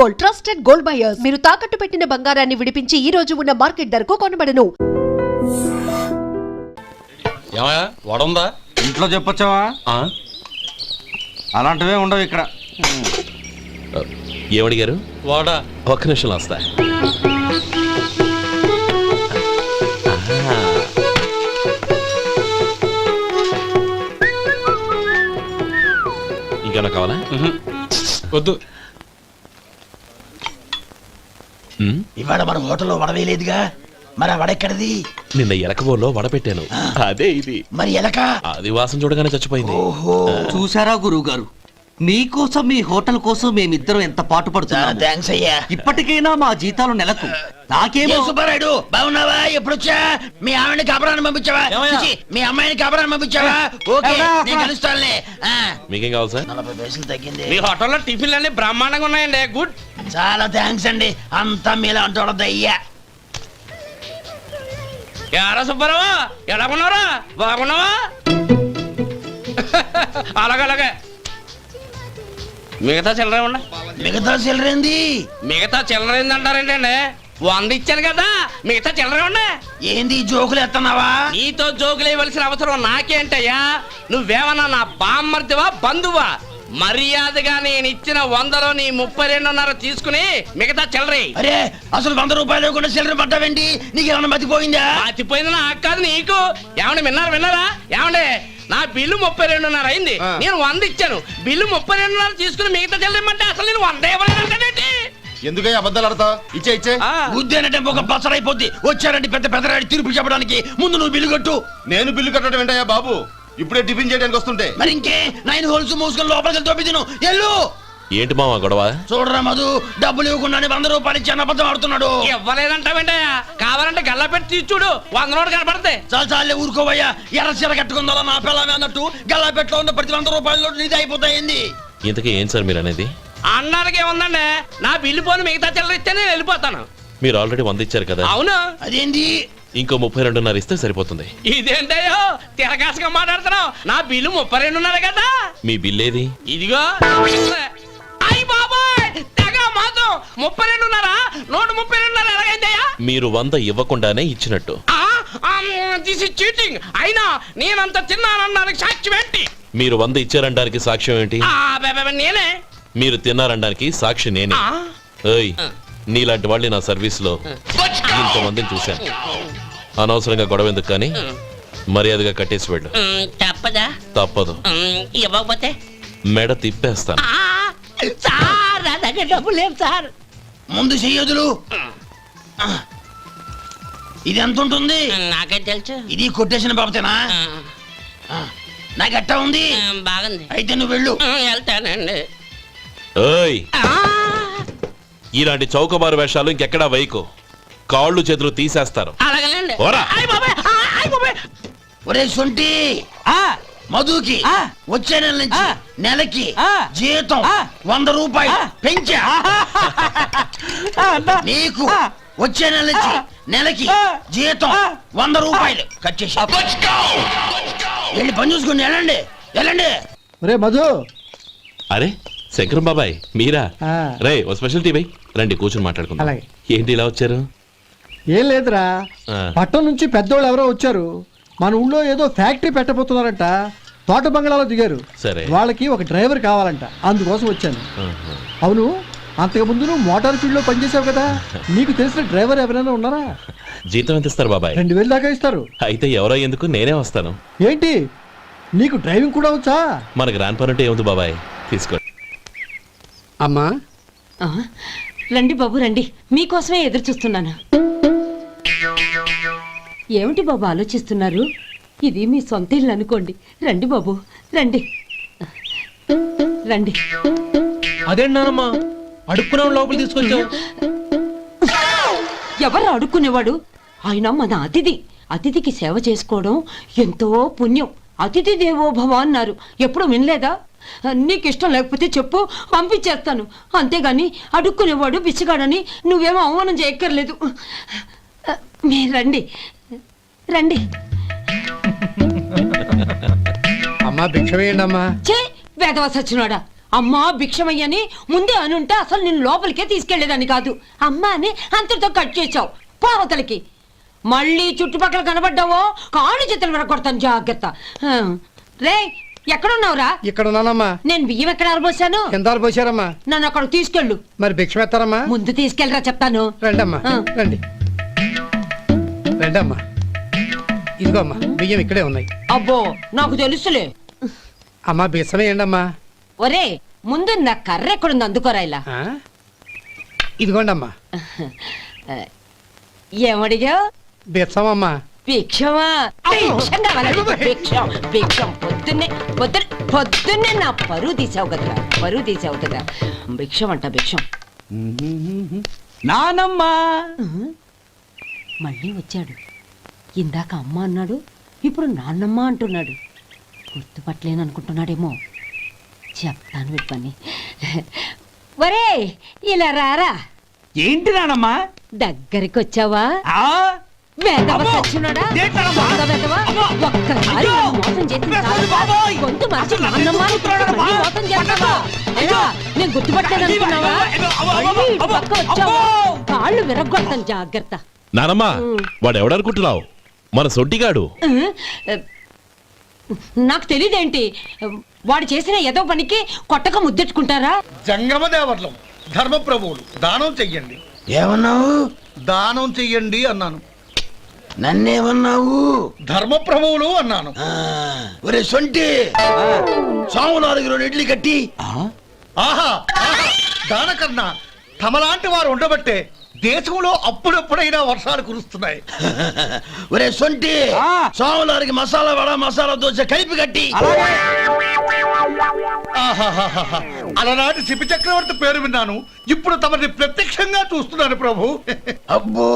Gold, trusted gold buyers. మీరు తాకట్టు పెట్టిన బంగారాన్ని విడిపించి ఈ రోజు ఉన్న మార్కెట్ ధరకు కొనబడను. ఏమయ్యా వడుందా? ఇంట్లో చెప్పొచ్చావా? అలాంటివే ఉండవు ఇక్కడ. ఏమడిగారు? వాడా. ఒక్క నిమిషం వస్తా. ఇంకేమన్నా కావాలా? వద్దు. ఇవాళ మన హోటల్లో వడవేయలేదుగా, మరి ఆ వడెక్కడిది? నిన్న ఎలకబోల్లో వడ పెట్టాను, అదే ఇది. మరి ఎలక అది వాసన చూడగానే చచ్చిపోయింది. చూసారా గురువు గారు, మీకోసం మీ హోటల్ కోసం మేమిద్దరం ఎంత పాటు పడుతున్నాం. థాంక్స్ అయ్యా. ఇప్పటికైనా మా జీతాలు నెలకు నాకేమో. సుబ్బారాయుడు బాగున్నావా? ఎప్పుడొచ్చా? మీ ఆవిడని కబరాన్ని పంపించావా? మీ అమ్మాయిని కబరాన్ని పంపించావా? ఓకే, నేను కలుస్తానులే. మీకేం కావాలి సార్? 40 పైసలు తగ్గింది. మీ హోటల్లో టిఫిన్లు అన్ని బ్రహ్మాండంగా ఉన్నాయండి. గుడ్. చాలా థాంక్స్ అండి. అంతా మీలా అంటాడు అయ్యా. యారా సుబ్బారావు, ఎలా ఉన్నారా? బాగున్నావా? అలాగే మిగతా చిల్లర ఉన్నా. మిగతా చిల్లరేంది? మిగతా చిల్లర ఏందంటారేంటండి? 100 ఇచ్చాను కదా, మిగతా చిల్లర ఉన్నా. ఏంది జోకులు ఎత్తన్నావా? నీతో జోకులు ఇవ్వాల్సిన అవసరం నాకేంటయ్యా? నువ్వేమన్నా నా బామ్మర్దివా, బంధువా? మర్యాదగా నేను ఇచ్చిన 100లో నీ 32.5 తీసుకుని మిగతా చిల్లరే. అరే, అసలు 100 రూపాయలు కూడా చిల్లర పడ్డావేంటి? నీకేమన్నా మతిపోయిందా? మతిపోయింది నాకు కాదు, నీకు. ఏమండి విన్నారా? ఏమండి, నా బిల్లు 32.5 అయింది. నేను 100 ఇచ్చాను. బిల్లు 32.5 తీసుకుని మిగతా చెల్లిమంటే అసలు నేను 100 ఇవ్వలేదంటే ఎందుకయ్యా అబద్ధాలు ఆడతావు? ఇచ్చే ఉద్దేనంటే ఒక పసరైపోద్ది. వచ్చారంటే పెద్ద పెద్దరాడి తీర్పు చెప్పడానికి ముందు నువ్వు బిల్లు కట్టు. నేను బిల్లు కట్టడం ఏంటయ్యా బాబు? ఇప్పుడే టిఫిన్ చేయడానికి వస్తుంటే. మరి ఇంకే 9 హోల్స్ మూసుకొని లోపలికి తోపి తిను. ఎల్లు. ఏంటి మావా గొడవ? చూడరా మధు, డబ్బులు ఇవ్వకుండానే 100 రూపాయలు ఇచ్చి అబద్ధం ఆడుతున్నాడు. ఇవ్వలేదంటావేంటయ్యా? కావాలంటే గల్లా పెట్టి తీసి చూడు, 100 నోటు కనపడతాయి. చాలే ఊరుకోవయ్యా. ఎర్ర చీర కట్టుకుందా నా పిల్లమే అన్నట్టు గల్లా పెట్లో ఉన్న ప్రతి 100 రూపాయలు నీది అయిపోతాయింది. ఇంతకీ ఏం సార్ మీరు అనేది? అన్నానికి ఏముందండి, నా బిల్లు పోను మిగతా చిల్లర ఇస్తే నేను వెళ్ళిపోతాను. మీరు ఆల్రెడీ 100 ఇచ్చారు కదా? అవును. అదేంటి? ఇంకో 32.5 ఇస్తే సరిపోతుంది. ఇదేంటయ్యో తిరగాసుగా మాట్లాడుతున్నావు? నా బిల్లు 32.5 కదా. మీ బిల్ ఏది? ఇదిగో. అయ్య బాబాయ్, తెగ మాతో 32.5 నోటు 32.5 ఎలాగైందయ్యా? మీరు 100 ఇవ్వకుండానే ఇచ్చినట్టు. This is cheating. అయినా నేనంత తిన్నానన్నానికి సాక్ష్యం ఏంటి? మీరు 100 ఇచ్చారనడానికి సాక్ష్యం ఏంటి? నేనే. మీరు తిన్నారనడానికి సాక్షి నేనే. ఏయ్, నీలాంటి వాళ్ళని నా సర్వీస్ లో ఇంతమందిని చూశాను. అనవసరంగా గొడవ ఎందుకు కానీ మర్యాదగా కట్టేసి వెళ్ళు. తప్పదా? తప్పదు. ఇవ్వకపోతే మెడ తిప్పేస్తాను. సార్, నా దగ్గర డబ్బు లేదు సార్. ముందు చెయ్యదులు. ఇది ఎంత ఉంటుంది? నాకే తెలుసు. ఇది కొట్టేసిన బాబతేనా? నాకు ఎట్టా ఉంది? బాగుంది. అయితే నువ్వు వెళ్ళు. వెళ్తానండి. ఏయ్, ఇలాంటి చౌకబారు వేషాలు ఇంకెక్కడా వైకు. కాళ్ళు చేతులు తీసేస్తారు. అలాగేనండి. ఓరా. ఒరే సొంటి, మధుకి వచ్చే నెల నుంచి నెలకి జీతం 100 రూపాయలు పెంచా. నీకు వచ్చే నెల నుంచి నెలకి జీతం 100 రూపాయలు కట్ చేసి వెళ్ళి పని చూసుకుని వెళ్ళండి. రే మధు. అరే శంకరం బాబాయ్, మీరా? రే, ఓ స్పెషల్ టీ బై. రండి కూర్చొని మాట్లాడుకుందాం. అలాగే. ఏంటి ఇలా వచ్చారు? ఏం లేదురా, పట్టణం నుంచి పెద్దోళ్ళు ఎవరో వచ్చారు. మన ఊళ్ళో ఏదో ఫ్యాక్టరీ పెట్టబోతున్నారంట. తోట బంగ్లాలో దిగారు. సరే. వాళ్ళకి ఒక డ్రైవర్ కావాలంట, అందుకోసం వచ్చాను. అవును, అంతకు ముందు నువ్వు మోటార్ ఫీల్డ్ లో పనిచేసావు కదా, నీకు తెలిసిన డ్రైవర్ ఎవరైనా ఉన్నారా? జీతం ఎంత ఇస్తారు బాబాయ్? 2000 దాకా ఇస్తారు. అయితే ఎవరో ఎందుకు, నేనే వస్తాను. ఏంటి, నీకు డ్రైవింగ్ కూడా వచ్చా? మన గ్రాండ్ పనుంటే ఏముంది బాబాయ్, తీసుకో. అమ్మా, రండి బాబు రండి, మీకోసమే ఎదురు చూస్తున్నాను. ఏమిటి బాబు ఆలోచిస్తున్నారు? ఇది మీ సొంత ఇల్లు అనుకోండి. రండి బాబు రండి రండి. అదేంటమ్మా అడుక్కునే లోపల తీసుకొచ్చావు? ఎవరు అడుక్కునేవాడు? ఆయన మన అతిథి. అతిథికి సేవ చేసుకోవడం ఎంతో పుణ్యం. అతిథి దేవో భవ అన్నారు, ఎప్పుడు వినలేదా? నీకు ఇష్టం లేకపోతే చెప్పు, పంపించేస్తాను. అంతేగాని అడుక్కునేవాడు బిచ్చగాడని నువ్వేమో అవమానం చేయక్కర్లేదు. మీరు రండి రండి. అమ్మా భిక్ష వేయండి అమ్మా. చే వేదవ సచ్చినోడా, అమ్మా భిక్షమయ్యని ముందే అనుంటే అసలు నేను లోపలికే తీసుకెళ్లేదాన్ని కాదు. అమ్మా అని అంతటితో కట్ చేసావు పోవతలకి. మళ్ళీ చుట్టుపక్కల కనబడ్డావో కాళ్ళు చేతులు విరగొడతాను, జాగ్రత్త. రే ఎక్కడున్నావురా? ఇక్కడ ఉన్నానమ్మా. నేను బియ్యం ఎక్కడ ఆరబోసాను? ఎంత పోసారమ్మా? నన్ను అక్కడ తీసుకెళ్ళు. మరి భిక్ష పెడతారమ్మా? ముందు తీసుకెళ్ళరా చెప్తాను. రండమ్మా, రండి రండమ్మా. ఇదిగోమ్మా బియ్యం ఇక్కడే ఉన్నాయి. అబ్బో నాకు తెలుసులే. అమ్మా బిచ్చమే ఏంటమ్మా? ఒరే ముందు నా కర్ర ఎక్కడుంది, అందుకోరా ఇలా. ఇదిగోండమ్మా. ఏమడిగా? బిచ్చమమ్మా. భిక్షమా? భిక్షం కావాలండి, భిక్షం భిక్షం. పొద్దున్నే నా పరువు తీసావు కదరా, పరువు తీసావు కదా. భిక్షం అంట భిక్షం. నానమ్మ మళ్ళీ వచ్చాడు. ఇందాక అమ్మ అన్నాడు, ఇప్పుడు నాన్నమ్మ అంటున్నాడు. గుర్తుపట్టలేను అనుకుంటున్నాడేమో. చెప్తాను వీడి పని. ఒరే ఇలా రారా. ఏంటి నానమ్మ? దగ్గరికి వచ్చావా? ఆ వేదవ అమ్మో! సచ్చినోడా? ఏంటమ్మా? దొంగ వేదవ? అమ్మో! ఒక్కసారి అయ్యో! నన్ను మోసం చేసి వేస్తాను బాబోయ్! గొంతు మార్చి అసలు నాన్నమ్మ అని నన్ను మళ్ళీ మోసం చేస్తావా? ఎలా? నేను గుర్తుపట్టలేదు అనుకున్నావా? మళ్ళీ ఇటు పక్క వచ్చావా? కాళ్ళు విరగ్గొడతాను, జాగ్రత్త. నానమ్మా వాడు ఎవడనుకుంటున్నావు? మన సొడ్డిగాడు. నాకు తెలియదేంటి, వాడు చేసిన ఏదో పనికి కొట్టక ముద్దెట్టుకుంటారా? జంగమ దేవర్లం ధర్మప్రభువులు దానం చెయ్యండి. ఏమన్నావు? దానం చెయ్యండి అన్నాను. నన్నేమన్నావు? ధర్మప్రభువులు అన్నాను. ఒరే సొంటి, సోమవారికి 2 ఇడ్లీ కట్టి. ఆహా ఆహా, దానకన్నా తమలాంటి వారు ఉండబట్టే దేశంలో అప్పుడప్పుడైనా వర్షాలు కురుస్తున్నాయి. ఒరే సొంటి, సోమవారికి మసాలా వడ మసాలా దోశ కలిపి కట్టి. ఆహాహాహా, అలనాటి శిపి చక్రవర్తి పేరు విన్నాను, ఇప్పుడు తమని ప్రత్యక్షంగా చూస్తున్నాను ప్రభు. అబ్బో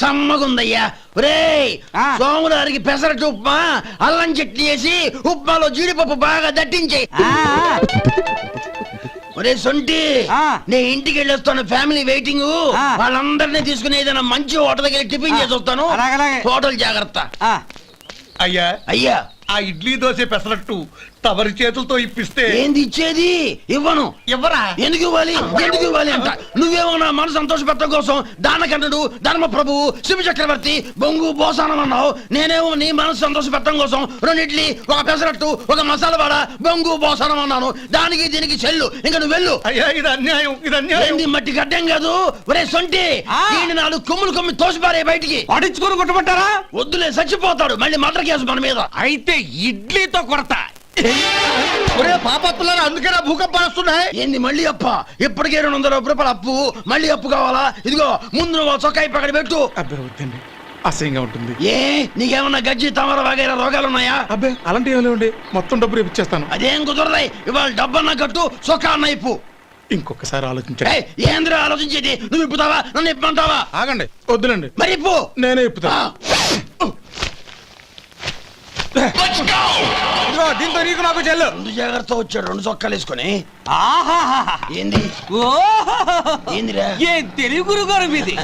సమ్మగుందయ్యా. ఒరేయ్ సోమవారికి పెసరట్టు ఉప్మా అల్లం చట్నీ వేసి ఉప్మాలో జీడిపప్పు బాగా దట్టించే. ఒరే సొంటి, నే ఇంటికి వెళ్ళొస్తాను, ఫ్యామిలీ వెయిటింగ్. వాళ్ళందరినీ తీసుకుని ఏదైనా మంచి హోటల్ దగ్గర టిఫిన్ చేసి వస్తాను. హోటల్ జాగ్రత్త. అయ్యా అయ్యా, ఆ ఇడ్లీ దోశ పెసరట్టు తమరి చేతులతో ఇప్పిస్తే. ఏంది ఇచ్చేది? ఇవ్వను. ఎవరా? ఎందుకు ఇవ్వాలి? ఎందుకు ఇవ్వాలి అంట. నువ్వేమో నా మనసు సంతోషపెట్టడం కోసం దానకంటుడు ధర్మ ప్రభువు శివ చక్రవర్తి బొంగు బోసానం అన్నావు. నేనేమో నీ మనసు సంతోషపెట్టడం కోసం 2 ఇడ్లీ 1 పెసరట్టు 1 మసాలా వాడ బొంగు బోసానం అన్నాను. దానికి దీనికి చెల్లు. ఇంకా నువ్వు వెళ్ళు. అయ్యా ఇది అన్యాయం, ఇది అన్యాయం. ఏంది మట్టి గడ్డం కాదు. ఒరే సొంటి, దీన్ని 4 కొమ్ములు కొమ్మి తోసిపారే బయటికి. పడించుకొని కొట్టమంటారా? వద్దులే, చచ్చిపోతాడు. మళ్ళీ మటర్ కేసు మన మీద. అయితే ఇడ్లీతో కొడతా. ఒరే పాపత్తులారా, అందుకేనా భూకంపాలు వస్తున్నాయి? ఏంది మళ్ళీ అప్ప? ఇప్పటికే 200 రూపాయలు అప్పు, మళ్ళీ అప్పు కావాలా? ఇదిగో ముందు నువ్వు చొక్కాయి పక్కన పెట్టు. అబ్బే వద్దండి, అసహ్యంగా ఉంటుంది. ఏ నీకేమన్నా గజ్జి తమర వగైరా రోగాలు ఉన్నాయా? అబ్బే అలాంటి ఏమైనా ఉండి మొత్తం డబ్బు రేపు ఇచ్చేస్తాను. అదేం కుదరదాయి. ఇవాళ డబ్బన్నా కట్టు, చొక్కా అన్న ఇప్పు. ఇంకొకసారి ఆలోచించండి. ఏయ్, ఏంద్రా ఆలోచించేది? నువ్వు ఇప్పుతావా? నన్ను ఇప్పమంటావా? ఆగండి, వద్దులండి, మరి ఇప్పు. నేనే ఇప్పుతా. దీంతో నీకు నాకు చెల్లు. 2 జాగ్రత్త వచ్చాడు, 2 చొక్కాలు వేసుకొని. ఆహాహాహా. ఏంది? ఓహోహోహో. ఏందిరా? ఏ తెలుగు గురుగారు మీది?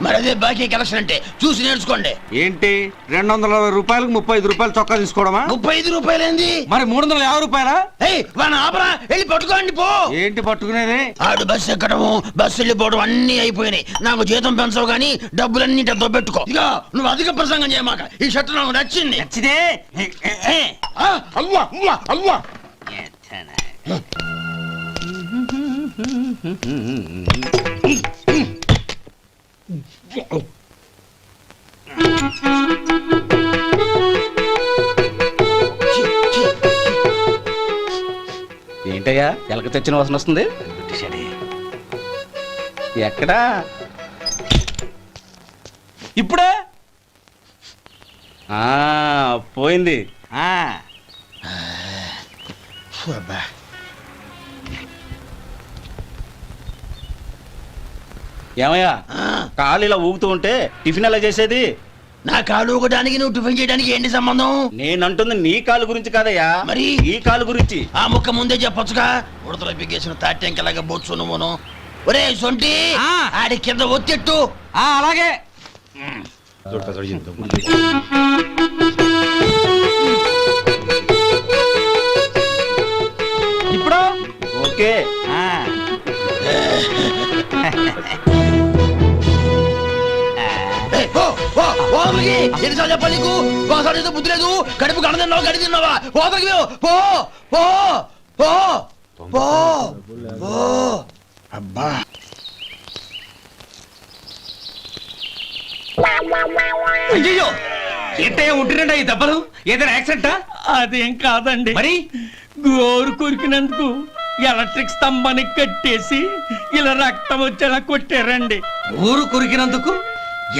మరి అదే బాకీ కలెక్షన్ అంటే చూసి నేర్చుకోండి. ఏంటి 220 రూపాయలకు 35 రూపాయలు చొక్కా తీసుకోవడమా? 35 రూపాయలు ఏంది? మరి 350 రూపాయలా? ఏయ్ వాడిని ఆపరా, వెళ్ళి పట్టుకోండి పో. ఏంటి పట్టుకునేది? ఆడు బస్సు ఎక్కడము బస్సు వెళ్ళిపోవడం అన్ని అయిపోయినాయి. నాకు జీతం పెంచవు గానీ డబ్బులన్నీ దొబ్బెట్టుకో. ఇక నువ్వు అధిక ప్రసంగం చేయమాక. ఈ షర్ట్ నాకు నచ్చింది. నచ్చితే అల్వా అల్వా అల్వా. ఏంటయ్యా ఎలక తెచ్చిన వాసన వస్తుంది? ఎక్కడా? ఇప్పుడే పోయింది. ఏమయ్యా కాలు ఇలా ఊగుతూ ఉంటే టిఫిన్ ఎలా చేసేది? నా కాలు ఊగడానికి నువ్వు టిఫిన్ చేయడానికి ఏంటి సంబంధం? నేనంటుంది నీ కాలు గురించి కాదయ్యా, మరి ఈ కాలు గురించి. ఆ ముక్క ముందే చెప్పొచ్చుగా. ఉడతలో పిగ్గేసిన తాటెంకలాగా బొచ్చు నువ్వును. ఒరే సొంటి, ఆడి కింద ఒత్తెట్టు. అలాగే. ఇప్పుడు ఓకే ఎన్నిసార్లు చెప్పాలి నీకు? ఒకసారి ఏదో బుద్ధి లేదు, కడుపు గడ తిన్నావు, గడి తిన్నావా? పోతలకి పో పో పో పో పో. అబ్బా అయ్యో ఏంటయ్యా ఉంటున్నాడా ఈ దెబ్బలు? ఏదైనా యాక్సిడెంటా? అదేం కాదండి మరి గోరు కొరికినందుకు ఎలక్ట్రిక్ స్తంభానికి కట్టేసి ఇలా రక్తం వచ్చేలా కొట్టారండి. ఊరు కొరికినందుకు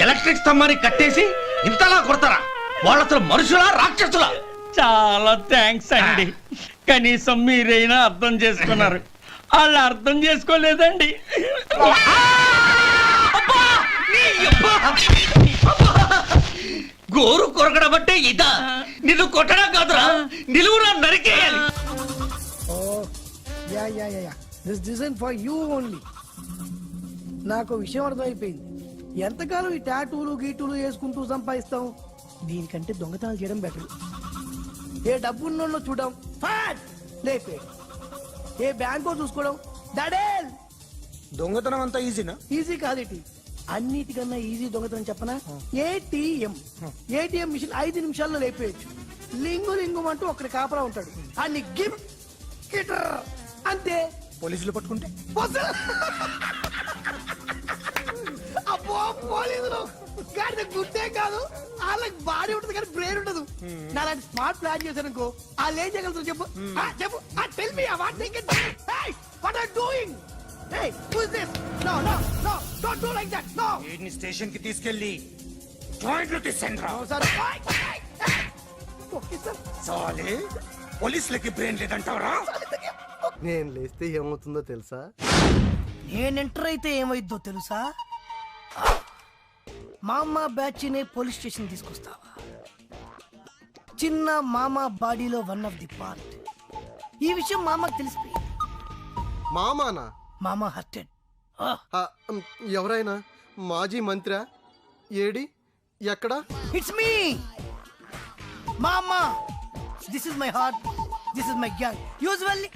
ఎలక్ట్రిక్ స్తంభాన్ని కట్టేసి ఇంతలా కొడతారా? వాళ్ళు అసలు మనుషులా రాక్షసులా? చాలా థ్యాంక్స్ అండి, కనీసం మీరైనా అర్థం చేసుకున్నారు. వాళ్ళు అర్థం చేసుకోలేదండి. గోరు కొరకడం అంటే ఇదా? నిన్ను కొట్టడం కాదురా, నిలువురా నరికేయాలి. This design for you only. నాకు విషయం అర్థమైపోయింది. ఎంతకాలం ఈ టాటూలు గీటూలు వేసుకుంటూ సంపాదిస్తాం? దీనికంటే దొంగతనాలు చేయడం బెటర్. ఏ డబ్బున్నోళ్ళు చూడడం ఫాట్ లేపే, ఏ బ్యాంకో చూసుకోవడం దడేల్. దొంగతనం అంతా ఈజీనా? ఈజీ కాదేటి, అన్నిటికన్నా ఈజీ దొంగతనం చెప్పనా? ఏటీఎం. ఏటీఎం మిషన్ 5 నిమిషాల్లో లేపేయచ్చు. లింగు లింగు అంటూ ఒకటి కాపలా ఉంటాడు, అన్ని గిమ్ గిటర్ అంతే. పోలీసులు పట్టుకుంటే పొసలు. అబ్బో పోలీసులు గాడిద గుర్తే కాదు, వాళ్ళకి బాడీ ఉంటుంది కానీ బ్రెయిన్ ఉండదు. నా లాంటి స్మార్ట్ ప్లాన్ చేశాను అనుకో, వాళ్ళు ఏం చేయగలుగుతారు చెప్పు? చెప్పు, tell me what think. What are doing? Hey, who is this? No, no, no, don't do like that. No. వీడిని స్టేషన్ కి తీసుకెళ్ళి జాయింట్లు తీసేంద్రా. No, sir. Okay, sir. సాలే పోలీసులకి బ్రెయిన్ లేదంటావరా? నేను లేస్తే ఏమవుతుందో తెలుసా? నేను ఎంటర్ అయితే ఏమైద్దో తెలుసా? మామా బ్యాచ్ నే పోలీస్ స్టేషన్ తీసుకొస్తావా? చిన్న మామా బాడీలో వన్ ఆఫ్ ది పార్ట్. ఈ విషయం మామకు తెలిసిపోయింది. మామానా? మామా హర్టెడ్. ఎవరైనా మాజీ మంత్రి? ఏడి ఎక్కడ? ఇట్స్ మీ మామా. This is my heart, this is my gang. Usually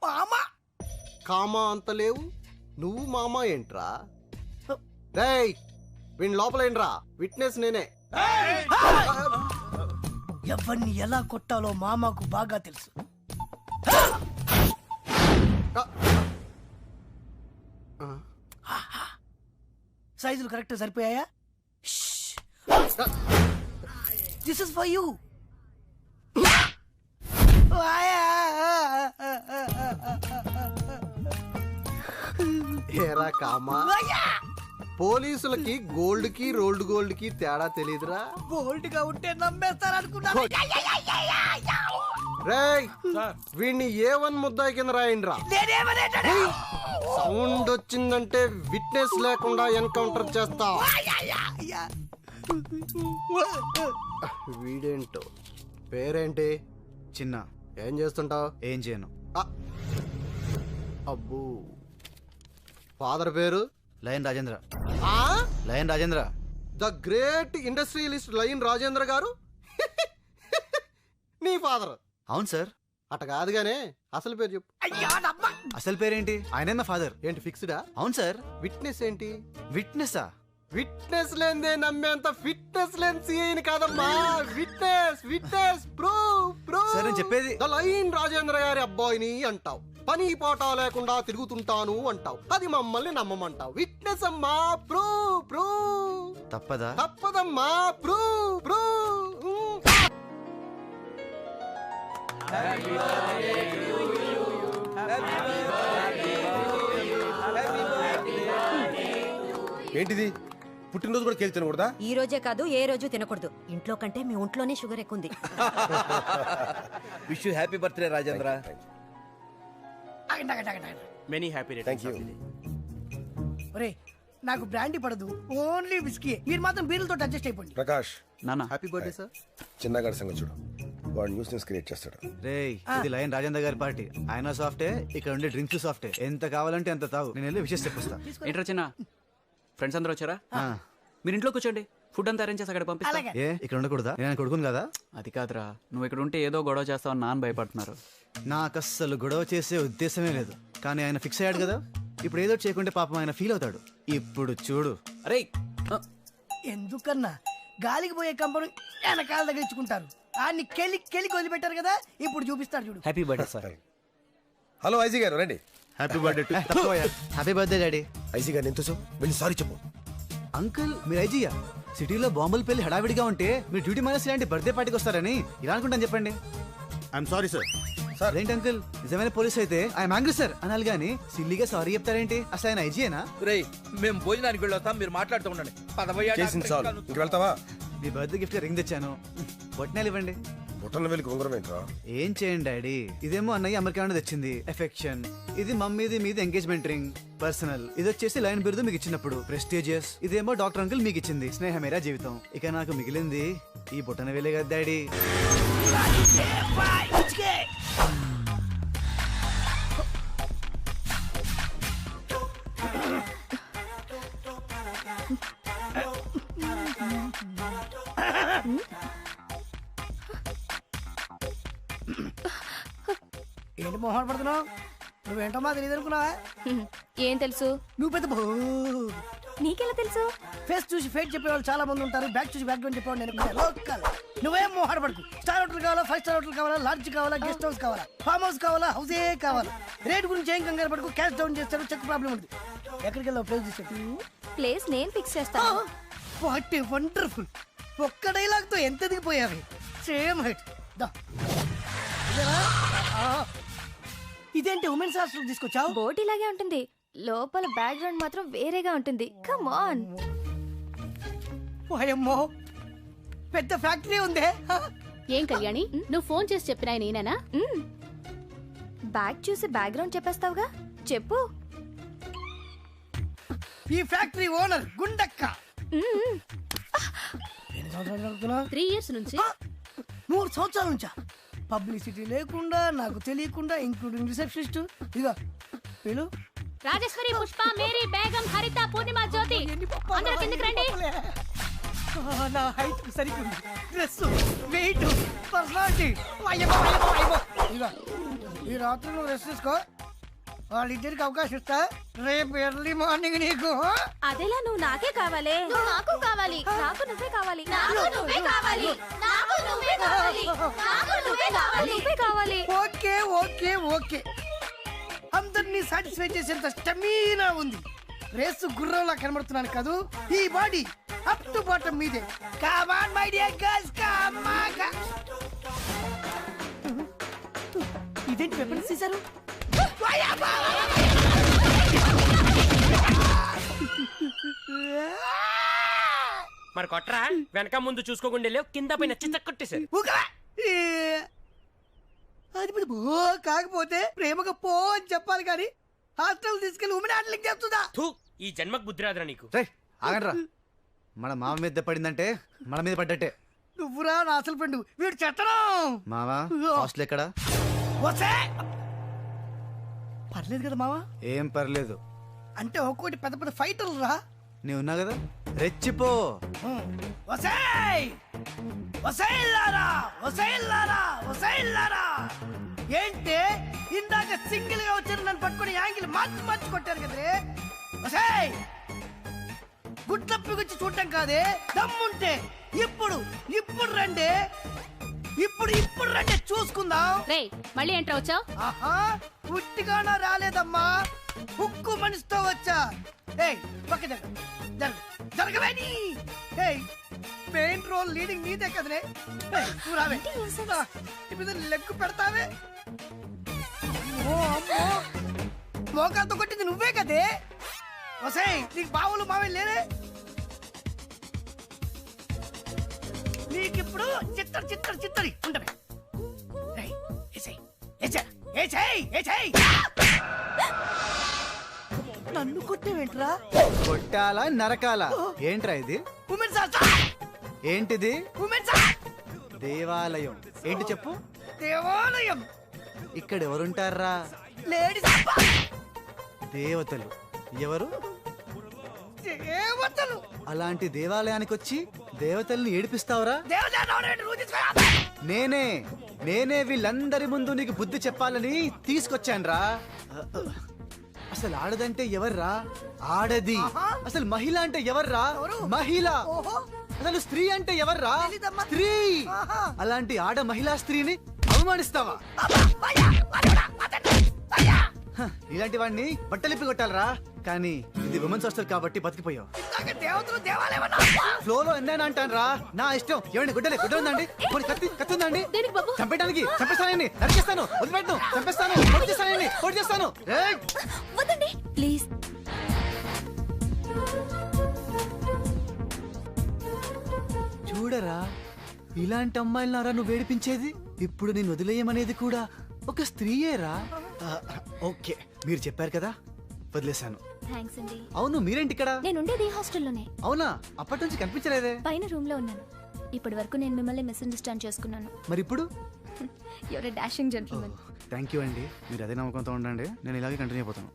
మామా కామా అంత లేవు, నువ్వు మామా ఏంట్రా? రేయ్ వీణ్ లోపలేంట్రా, విట్నెస్ నేనే. ఎవరిని ఎలా కొట్టాలో మామాకు బాగా తెలుసు. సైజులు కరెక్ట్ సరిపోయాయా? This is for you. ఏరా కామా, పోలీసులకి గోల్డ్ కి రోల్డ్ గోల్డ్ కి తేడా తెలీదురా? బోల్డ్ గా ఉంటే నమ్మేస్తారనుకున్నాను. రేయ్ వీడిని A1 ముద్దాయి కింద రాయండిరా. సౌండ్ వచ్చిందంటే విట్నెస్ లేకుండా ఎన్కౌంటర్ చేస్తా. వీడేంటో పేరేంటి? చిన్న. ఏం చేస్తుంటావు? ఏం చేయను. అబ్బో, ఫాదర్ పేరు? Lion Rajendra. Lion Rajendra. The great industrialist lion Rajendra గారు నీ ఫాదర్? అవును సార్. అట కాదుగానే అసలు పేరు చెప్పు. అసలు పేరేంటి? ఆయనే నా ఫాదర్. ఏంటి ఫిక్స్డా? అవును సార్. విట్నెస్ ఏంటి? విట్నెస్సా? విట్నెస్ లేదే నమ్మేంత ఫిట్నెస్ లేని సీఐని కాదమ్మా. విట్నెస్ విట్నెస్ ప్రూఫ్ సార్ నేను చెప్పేది. ద లయన్ రాజేంద్ర గారి అబ్బాయిని అంటావు, పని పాట లేకుండా తిరుగుతుంటాను అంటావు, అది మమ్మల్ని నమ్మమంటావు. విట్నెస్ అమ్మా, ప్రూఫ్. తప్పదా? తప్పదమ్మా, ప్రూఫ్. ఏంటిది? పుట్టినరోజు కూడా కేక్ తినకూడదా? ఈ రోజే కాదు, ఏ రోజు తినకూడదు. ఇంట్లో కంటే మీ ఒంట్లోనే షుగర్ ఎక్కువ ఉంది. Wish you happy birthday Rajendra. Many happy returns. ఒరే నాకు బ్రాండీ పడదు, ఓన్లీ విస్కీ. మీరు మాత్రం బీర్లతో అడ్జస్ట్ అయిపోండి. ప్రకాష్, నాన్న హ్యాపీ బర్త్డే సార్. చిన్నగాడి సంగతి చూడు, వాడు న్యూస్ క్రియేట్ చేస్తాడు. రేయ్ ఇది లయన్ రాజేంద్ర గారి పార్టీ. ఆయన సాఫ్టే, ఇక్కడ ఉండే డ్రింక్స్ సాఫ్టే. ఎంత కావాలంటే ఎంత తాగు, నేను వెళ్ళి విషయం చెప్పొస్తా. ఏంట్రా చిన్న ఫ్రెండ్స్ అందరూ వచ్చారా? మీరు ఇంట్లో కూర్చోండి, ఫుడ్ అంతా అరేంజ్ చేసి అక్కడ పంపిస్తా. అలాగే. ఏ ఇక్కడ ఉండకూడదా? నేను కొడుకుని కదా. అది కాదురా, నువ్వు ఇక్కడ ఉంటే ఏదో గొడవ చేస్తావని నాన్న భయపడుతున్నారు. నాకు అస్సలు గొడవ చేసే ఉద్దేశమే లేదు, కానీ ఆయన ఫిక్స్ అయ్యాడు కదా, ఇప్పుడు ఏదో చేయకుంటే పాపం ఆయన ఫీల్ అవుతాడు. ఇప్పుడు చూడు. అరే ఎందుకన్నా గాలికి పోయే కంపను వెనకాల దగ్గర ఇచ్చుకుంటారు. ఆన్ని కెలికి వదిలిపెట్టారు కదా, ఇప్పుడు చూపిస్తాడు చూడు. Happy birthday sir. Hello IG గారు రండి. Happy birthday. Happy birthday daddy. IG గారు ఎంతో వెళ్ళి సారీ చెప్పు. అంకుల్ మీరు ఐజీయా? సిటీలో బాంబులు పెళ్లి హడావిడిగా ఉంటే మీరు డ్యూటీ మైనస్ ఇలాంటి బర్త్డే పార్టీకి వస్తారని ఇలా అనుకుంటాను చెప్పండి. I'm sorry sir. సార్ ఏంటి అంకుల్, నిజమైన పోలీస్ అయితే ఐఎమ్ యాంగ్రీ సార్ అనాలి గానీ సిల్లీగా సారీ చెప్తారేంటి? అసలు ఆయన ఐజీయేనా? రేయ్ మేము భోజనానికి వెళ్ళొస్తాం, మీరు మాట్లాడుతూ ఉండండి. చేసింది చాలు, ఇంక వెళ్తావా? మీ బర్త్డే గిఫ్ట్ రింగ్ తెచ్చాను, బొట్నాలు ఇవ్వండి. బుట్టల వెళ్ళి ఉంగరం ఏంట్రా? ఏం చేయండి డాడీ, ఇదేమో అన్నయ్య అమెరికా నుండి తెచ్చింది ఎఫెక్షన్, ఇది మమ్మీది మీది ఎంగేజ్మెంట్ రింగ్ పర్సనల్, ఇది వచ్చేసి లైన్ బిరుదు మీకు ఇచ్చినప్పుడు ప్రెస్టీజియస్, ఇదేమో డాక్టర్ అంకుల్ మీకు ఇచ్చింది స్నేహమేరా జీవితం. ఇక నాకు మిగిలింది ఈ బుట్టన వేలే కదా డాడీ. ఏంటి మొహం పడుతున్నావు? నువ్వేంటో మా తెలియదు అనుకున్నావా? ఏం తెలుసు? నువ్వు పెద్ద నీకెలా తెలుసు? ఫేస్ చూసి ఫేట్ చెప్పేవాళ్ళు చాలా మంది ఉంటారు, బ్యాక్ చూసి బ్యాక్ చెప్పేవాళ్ళు నేను లోకల్. నువ్వేం మొహం పడుకు. స్టార్ హోటల్ కావాలా, 5 స్టార్ హోటల్ కావాలా, లాడ్జ్ కావాలా, గెస్ట్ హౌస్ కావాలా, ఫామ్ హౌస్ కావాలా, హౌసే కావాలా, రేట్ గురించి ఏం కంగారు పడుకు. క్యాష్ డౌన్ చేస్తాడు, చెక్ ప్రాబ్లం ఉంది. ఎక్కడికి వెళ్ళావు? ప్లేస్ తీసుకెళ్ళి. ప్లేస్ నేను ఫిక్స్ చేస్తాను. What a wonderful. ఒక్క డైలాగ్ తో ఎంత దిగిపోయావి. Same height. ఇదేంటి ఉమెన్స్ హాస్టల్ తీసుకొచ్చావు? బోట్ ఇలాగే ఉంటుంది, లోపల బ్యాక్గ్రౌండ్ మాత్రం వేరేగా ఉంటుంది. Come on. ఓయమ్మో పెద్ద ఫ్యాక్టరీ ఉందే. ఏం కళ్యాణి, నువ్వు ఫోన్ చేసి చెప్పినా నేనేనా? బ్యాగ్ చూసి బ్యాక్గ్రౌండ్ చెప్పేస్తావుగా, చెప్పు. ఈ ఫ్యాక్టరీ ఓనర్ గుండక్క. 3 ఇయర్స్ నుంచి. 3 సంవత్సరాల నుంచా? పబ్లిసిటీ లేకుండా, నాకు తెలియకుండా, ఇంక్లూడింగ్ రిసెప్షనిస్ట్. ఇదిగో వీళ్ళు రాజేశ్వరి, పుష్ప, మేరీ, బేగం, హరిత, పూర్ణిమ, జ్యోతి. అందరూ కిందకి రండి. నా హైట్ సరిగ్గా డ్రెస్, వెయిట్, పర్సనాలిటీ. ఇదిగో ఈ రాత్రి నువ్వు రెస్ట్ తీసుకో, వాళ్ళిద్దరికి అవకాశం ఇస్తా. రేపు ఎర్లీ మార్నింగ్ నీకు. అదేలా నువ్వు నాకే కావాలి. నాకు కావాలి. నాకు నువ్వే కావాలి. నాకు నువ్వే కావాలి. నాకు నువ్వే కావాలి. నాకు నువ్వే కావాలి. నువ్వే కావాలి. ఓకే ఓకే ఓకే, అందరినీ సాటిస్ఫై చేసేంత స్టమీనా ఉంది. రేసు గుర్రంలా కనబడుతున్నాను కాదు, ఈ బాడీ అప్ టు బాటమ్ మీదే. Come on my dear girls, come on. ఇదేంటి వెపన్స్ తీశారు? మరి కొట్రా, వెనక ముందు చూసుకోకుండా కింద పైన చిచ్చకొట్టేశారు. అది బో కాకపోతే ప్రేమగా పో అని చెప్పాలి కానీ హాస్టల్ తీసుకెళ్లి ఉమెన్ హ్యాండ్లింగ్ చేస్తుందా? ఈ జన్మకు బుద్ధి రాదురా నీకు. ఆగండ్రా, మన మామ మీద పడిందంటే మన మీద పడ్డట్టే. నువ్వురా నా అసలు ఫ్రెండ్, వీడు చెత్తనం. మావా హాస్టల్ ఎక్కడ? పర్లేదు కదా మావా? ఏం పర్లేదు అంటే ఒక్కోటి పెద్ద పెద్ద ఫైటర్లు రా. నీ ఉన్నా కదా, రెచ్చిపో. ఏంటి ఇందాక సింగిల్ గా వచ్చారు, నన్ను పట్టుకుని యాంగిల్ మార్చి మార్చి కొట్టారు కదరే. గుట్లప్పి గుచ్చి చూడటం కాదే, దమ్ముంటే ఇప్పుడు ఇప్పుడు రండి, ఇప్పుడు ఇప్పుడు రండి చూసుకుందాం. మళ్ళీ ఎంటర్ వచ్చావు? ఆహా, ఉట్టిగానా రాలేదమ్మా, ఉక్కు మనిషితో వచ్చా. పక్క జరగవేని. మెయిన్ రోల్ లీడింగ్ నీదే కదనే. లెగ్గు పెడతావే. మోకాలతో కొట్టింది నువ్వే కదే. వసాయ్ నీకు బావులు మావే లేరే. నీకిప్పుడు చిత్తడి చిత్తడి చిత్తడి ఉండవే. నన్ను కొట్టేవేంట్రా? కొట్టాలా నరకాలా? ఏంట్రా ఇది? ఏంటిది? దేవాలయం. ఏంటి చెప్పు? దేవాలయం. ఇక్కడ ఎవరుంటారా? లేడీస్. దేవతలు. ఎవరు? దేవతలు. అలాంటి దేవాలయానికి వచ్చి దేవతల్ని ఏడిపిస్తావురా? నేనే వీళ్ళందరి ముందు నీకు బుద్ధి చెప్పాలని తీసుకొచ్చానురా. అసలు ఆడదంటే ఎవర్రా? ఆడది. అసలు మహిళ అంటే ఎవర్రా? మహిళ. అసలు స్త్రీ అంటే ఎవర్రా? స్త్రీ. అలాంటి ఆడ మహిళా స్త్రీని అవమానిస్తావా? ఇలాంటి వాడిని బట్టలిప్పి కొట్టాలరా. కానీ ఇది ఉమెన్స్ హాస్టల్ కాబట్టి బతికిపోయావు. ఫ్లోలో ఎన్నైనా అంటాను రా, నా ఇష్టం. ఏమండి గుడ్డలేదండి? కత్తి ఉందండి? చంపేయడానికి చంపేస్తానండి, నరికేస్తాను, వదిలిపెట్టను, చంపేస్తాను, పొడి చేస్తాను. ప్లీజ్. చూడరా, ఇలాంటి అమ్మాయిలనారా నువ్వు వేడిపించేది? ఇప్పుడు నేను వదిలేయమనేది కూడా ఒక స్త్రీయేరా. ఓకే, మీరు చెప్పారు కదా, వదిలేశాను. థ్యాంక్స్ అండి. అవును, మీరేంటి ఇక్కడ? నేను ఉండేది ఈ హాస్టల్లోనే. అవునా? అప్పటి నుంచి కనిపించలేదే. పైన రూమ్ లో ఉన్నాను. ఇప్పటి వరకు నేను మిమ్మల్ని మిస్అండర్స్టాండ్ చేసుకున్నాను. మరి ఇప్పుడు? Your a dashing gentleman. Thank you అండి, మీరు అదే నమ్మకంతో ఉండండి. నేను ఇలాగే కంటిన్యూ అయిపోతాను.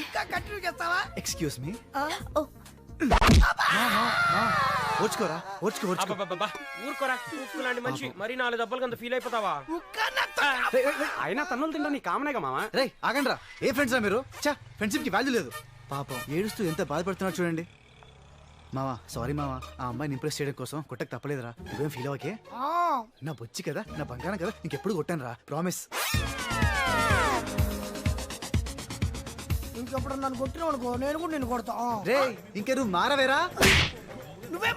ఇంకా కంటిన్యూ చేస్తావా? Excuse me. ఓ ఓర్చుకోరా, ఊరుకోరా, లాంటి మనిషి మరి 4 దెబ్బలు అంత ఫీల్ అయిపోతావా? అయినా తన్నులు తింటా నీ కామనేగా మామా. రే ఆగండ్రా, ఏ ఫ్రెండ్స్ రా మీరు? చా, ఫ్రెండ్షిప్ కి వాల్యూ లేదు. పాపం ఏడుస్తూ ఎంత బాధపడుతున్నారు చూడండి. మావా సారీ మావా, ఆ అమ్మాయిని ఇంప్రెస్ చేయడం కోసం కొట్టకు తప్పలేదురా. నువ్వేం ఫీల్ అవ్వకే. నా బొచ్చి కదా, నా బంగారం కదా, ఇంకెప్పుడు కొట్టాను రా, ప్రామిస్. ఇంకెప్పుడు నన్ను కొట్టినావు అనుకో, నేను కూడా నిన్ను కొడతా. రే ఇంకే నువ్వు మారవేరా. నువ్వే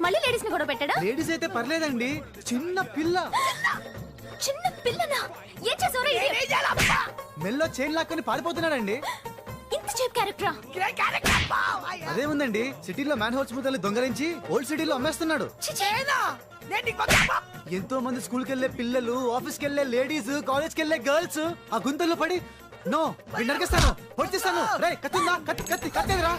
మళ్ళీ లేడీస్ ని గొడవ పెట్టాడా? లేడీస్ అయితే పర్లేదండి, చిన్న పిల్ల. చిన్న పిల్లనా? ఏం చేసావురా? మెల్లో చైన్ లాక్కొని పారిపోతున్నాడండి. ఇంత చీప్ క్యారెక్టరా? అదే ఉందండి, సిటీలో మ్యాన్ హౌస్ ముద్దలు దొంగలించి ఓల్డ్ సిటీలో అమ్మేస్తున్నాడు. ఎంతో మంది స్కూల్ కెళ్లే పిల్లలు, ఆఫీస్ కెళ్లే లేడీస్, కాలేజ్ కెళ్లే గర్ల్స్ ఆ గుంతల్లో పడి నో నరికేస్తాను, పొడిచేస్తాను. రే కత్తిందా? కత్తిరా.